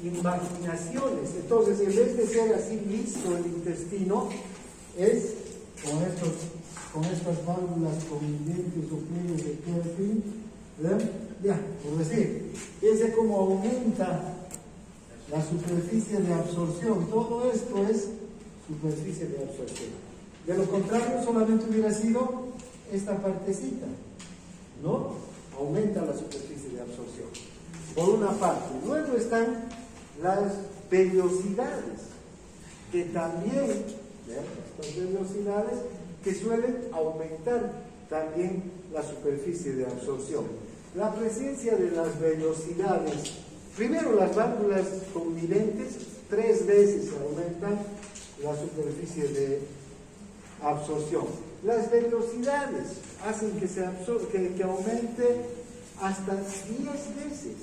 invaginaciones. Entonces, en vez de ser así liso el intestino, es con estas válvulas coniventes o pliegues de Kerkring, ya, por decir, fíjense cómo aumenta la superficie de absorción. Todo esto es superficie de absorción. De lo contrario, solamente hubiera sido esta partecita, ¿no? Aumenta la superficie de absorción. Por una parte. Luego están las vellosidades, que también, estas vellosidades, que suelen aumentar también la superficie de absorción. La presencia de las vellosidades, primero las válvulas coniventes, 3 veces aumentan la superficie de absorción. Las vellosidades hacen que aumente hasta 10 veces,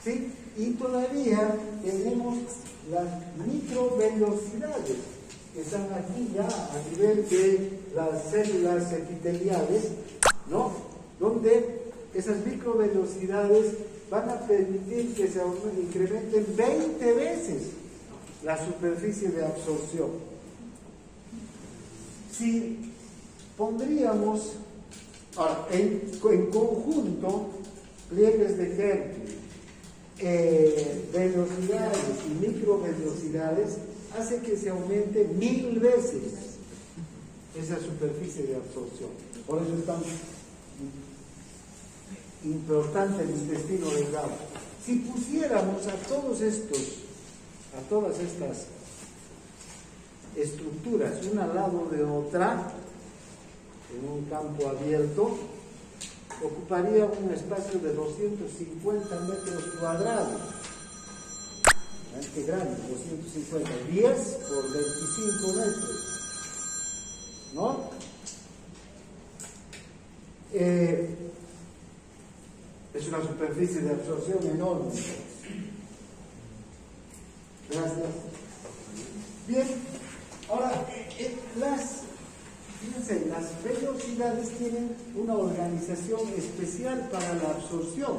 ¿sí? Y todavía tenemos las microvellosidades, que están aquí ya a nivel de las células epiteliales, ¿no? Donde esas microvellosidades van a permitir que se incrementen 20 veces la superficie de absorción. Si pondríamos en conjunto pliegues de Kerkring, vellosidades y microvellosidades, hace que se aumente 1000 veces esa superficie de absorción. Por eso es tan importante el intestino delgado. Si pusiéramos a todas estas estructuras una al lado de otra en un campo abierto, ocuparía un espacio de 250 metros cuadrados. Qué grande, 250, 10 por 25 metros, ¿no? Es una superficie de absorción enorme. Gracias. Bien, ahora, fíjense, las vellosidades tienen una organización especial para la absorción.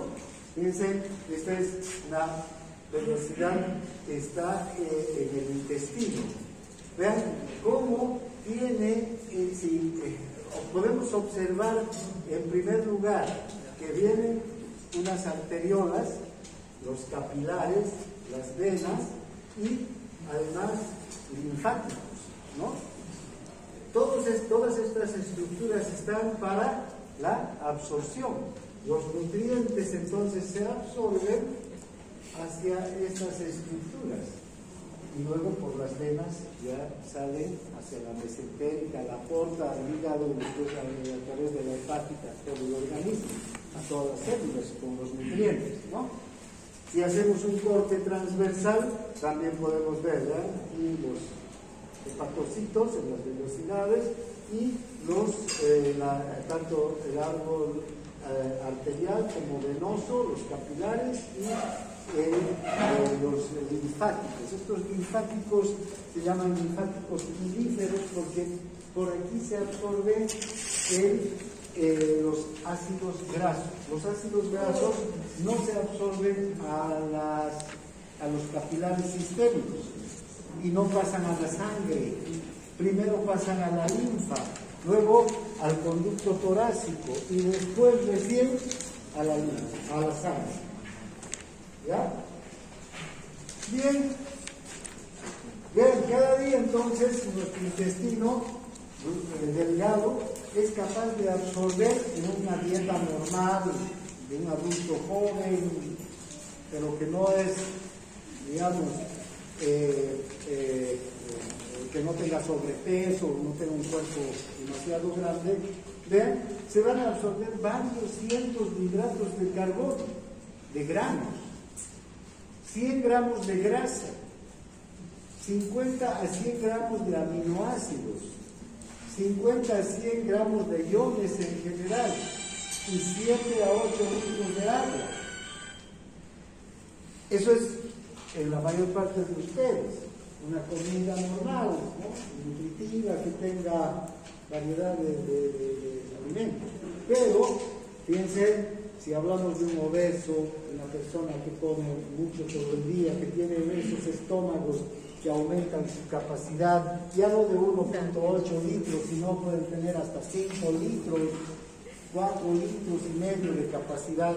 Fíjense, esta es la velocidad que está en el intestino. Vean cómo tiene, podemos observar en primer lugar que vienen unas arteriolas, los capilares, las venas y además linfáticos, ¿no? Todas estas estructuras están para la absorción. Los nutrientes entonces se absorben hacia estas estructuras y luego por las venas ya salen hacia la mesentérica, la porta, al hígado y después a través de la hepática a todo el organismo, a todas las células con los nutrientes, ¿no? Si hacemos un corte transversal, también podemos ver, ¿verdad? Aquí los hepatocitos en las velocidades y tanto el árbol arterial como venoso, los capilares y los linfáticos. Estos linfáticos se llaman linfáticos pilíferos porque por aquí se absorben los ácidos grasos. Los ácidos grasos no se absorben a los capilares sistémicos y no pasan a la sangre. Primero pasan a la linfa, luego al conducto torácico y después recién a la linfa, a la sangre. ¿Ya? Bien. Vean, cada día entonces nuestro intestino delgado es capaz de absorber en una dieta normal de un adulto joven, pero que no es, digamos, que no tenga sobrepeso, no tenga un cuerpo demasiado grande. Vean, se van a absorber varios cientos de hidratos de carbono, de granos, 100 gramos de grasa, 50 a 100 gramos de aminoácidos, 50 a 100 gramos de iones en general y 7 a 8 litros de agua. Eso es en la mayor parte de ustedes, una comida normal, ¿no? Nutritiva, que tenga variedad de alimentos. Pero, fíjense, si hablamos de un obeso, de una persona que come mucho todo el día, que tiene esos estómagos que aumentan su capacidad, ya no de 1.8 litros, sino pueden tener hasta 5 litros, 4 litros y medio de capacidad.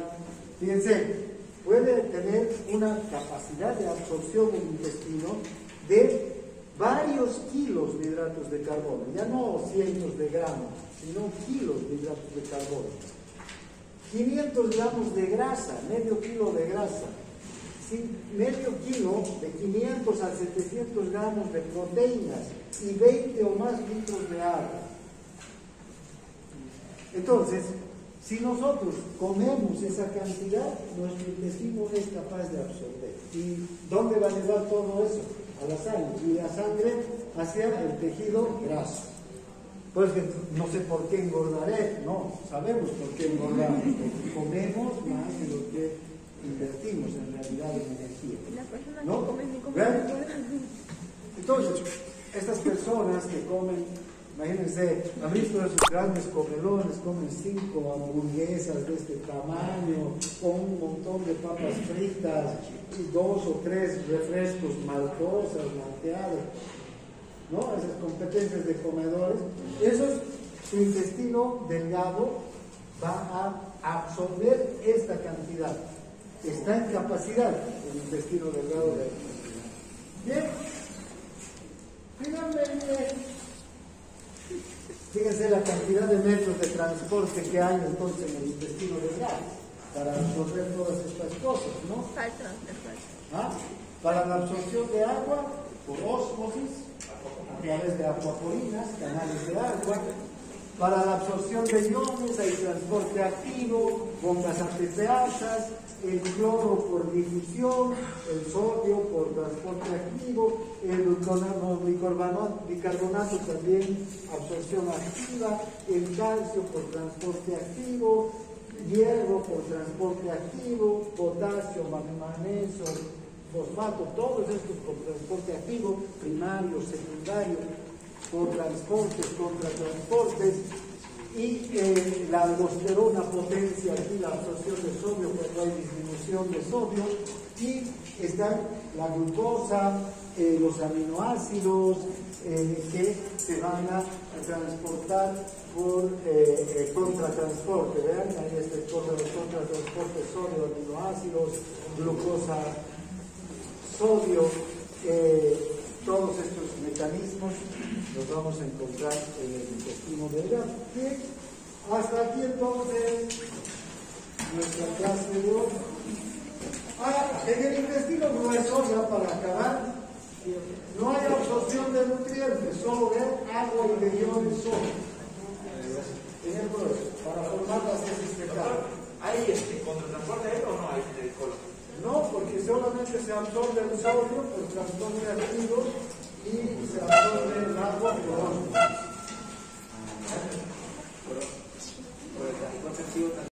Fíjense, puede tener una capacidad de absorción del intestino de varios kilos de hidratos de carbono, ya no cientos de gramos, sino kilos de hidratos de carbono. 500 gramos de grasa, medio kilo de grasa, medio kilo de 500 a 700 gramos de proteínas y 20 o más litros de agua. Entonces, si nosotros comemos esa cantidad, nuestro intestino es capaz de absorber. ¿Y dónde va a llevar todo eso? A la sangre. Y la sangre hacia el tejido graso. Pues no sé por qué engordaré. No, sabemos por qué engordamos. Porque comemos más de lo que invertimos en realidad en energía. La persona ¿No? que come ni come. ¿Ven? Entonces, estas personas que comen, imagínense, han visto esos grandes comelones, comen 5 hamburguesas de este tamaño, con un montón de papas fritas y 2 o 3 refrescos maltosas, malteados, ¿no? Esas competencias de comedores. Su intestino delgado va a absorber esta cantidad. Está en capacidad el intestino delgado de absorber. Bien. Finalmente, fíjense la cantidad de metros de transporte que hay entonces en el intestino delgado para absorber todas estas cosas, ¿no? Para la absorción de agua por ósmosis, a través de acuaporinas, canales de agua. Para la absorción de iones hay transporte activo, bombas arteriales, el cloro por difusión, el sodio por transporte activo, el bicarbonato también absorción activa, el calcio por transporte activo, hierro por transporte activo, potasio, magnesio, fosfato, todos estos por transporte activo, primario, secundario, por transportes, contratransportes, y la aldosterona potencia aquí la absorción de sodio cuando hay disminución de sodio, y están la glucosa, los aminoácidos que se van a transportar por contratransporte. Vean, ahí está el contratransporte sodio, aminoácidos, glucosa, sodio, todos estos mecanismos los vamos a encontrar en el intestino delgado. Bien, hasta aquí entonces nuestra clase de hoy. En el intestino grueso, ya para acabar, no hay absorción de nutrientes, solo de agua y de iones solo. En el grueso, para formar las heces fecales. ¿Hay contratransporte ahí o no hay de color? No, porque solamente se absorbe el sodio por transporte activo y se absorbe el agua por ósmosis.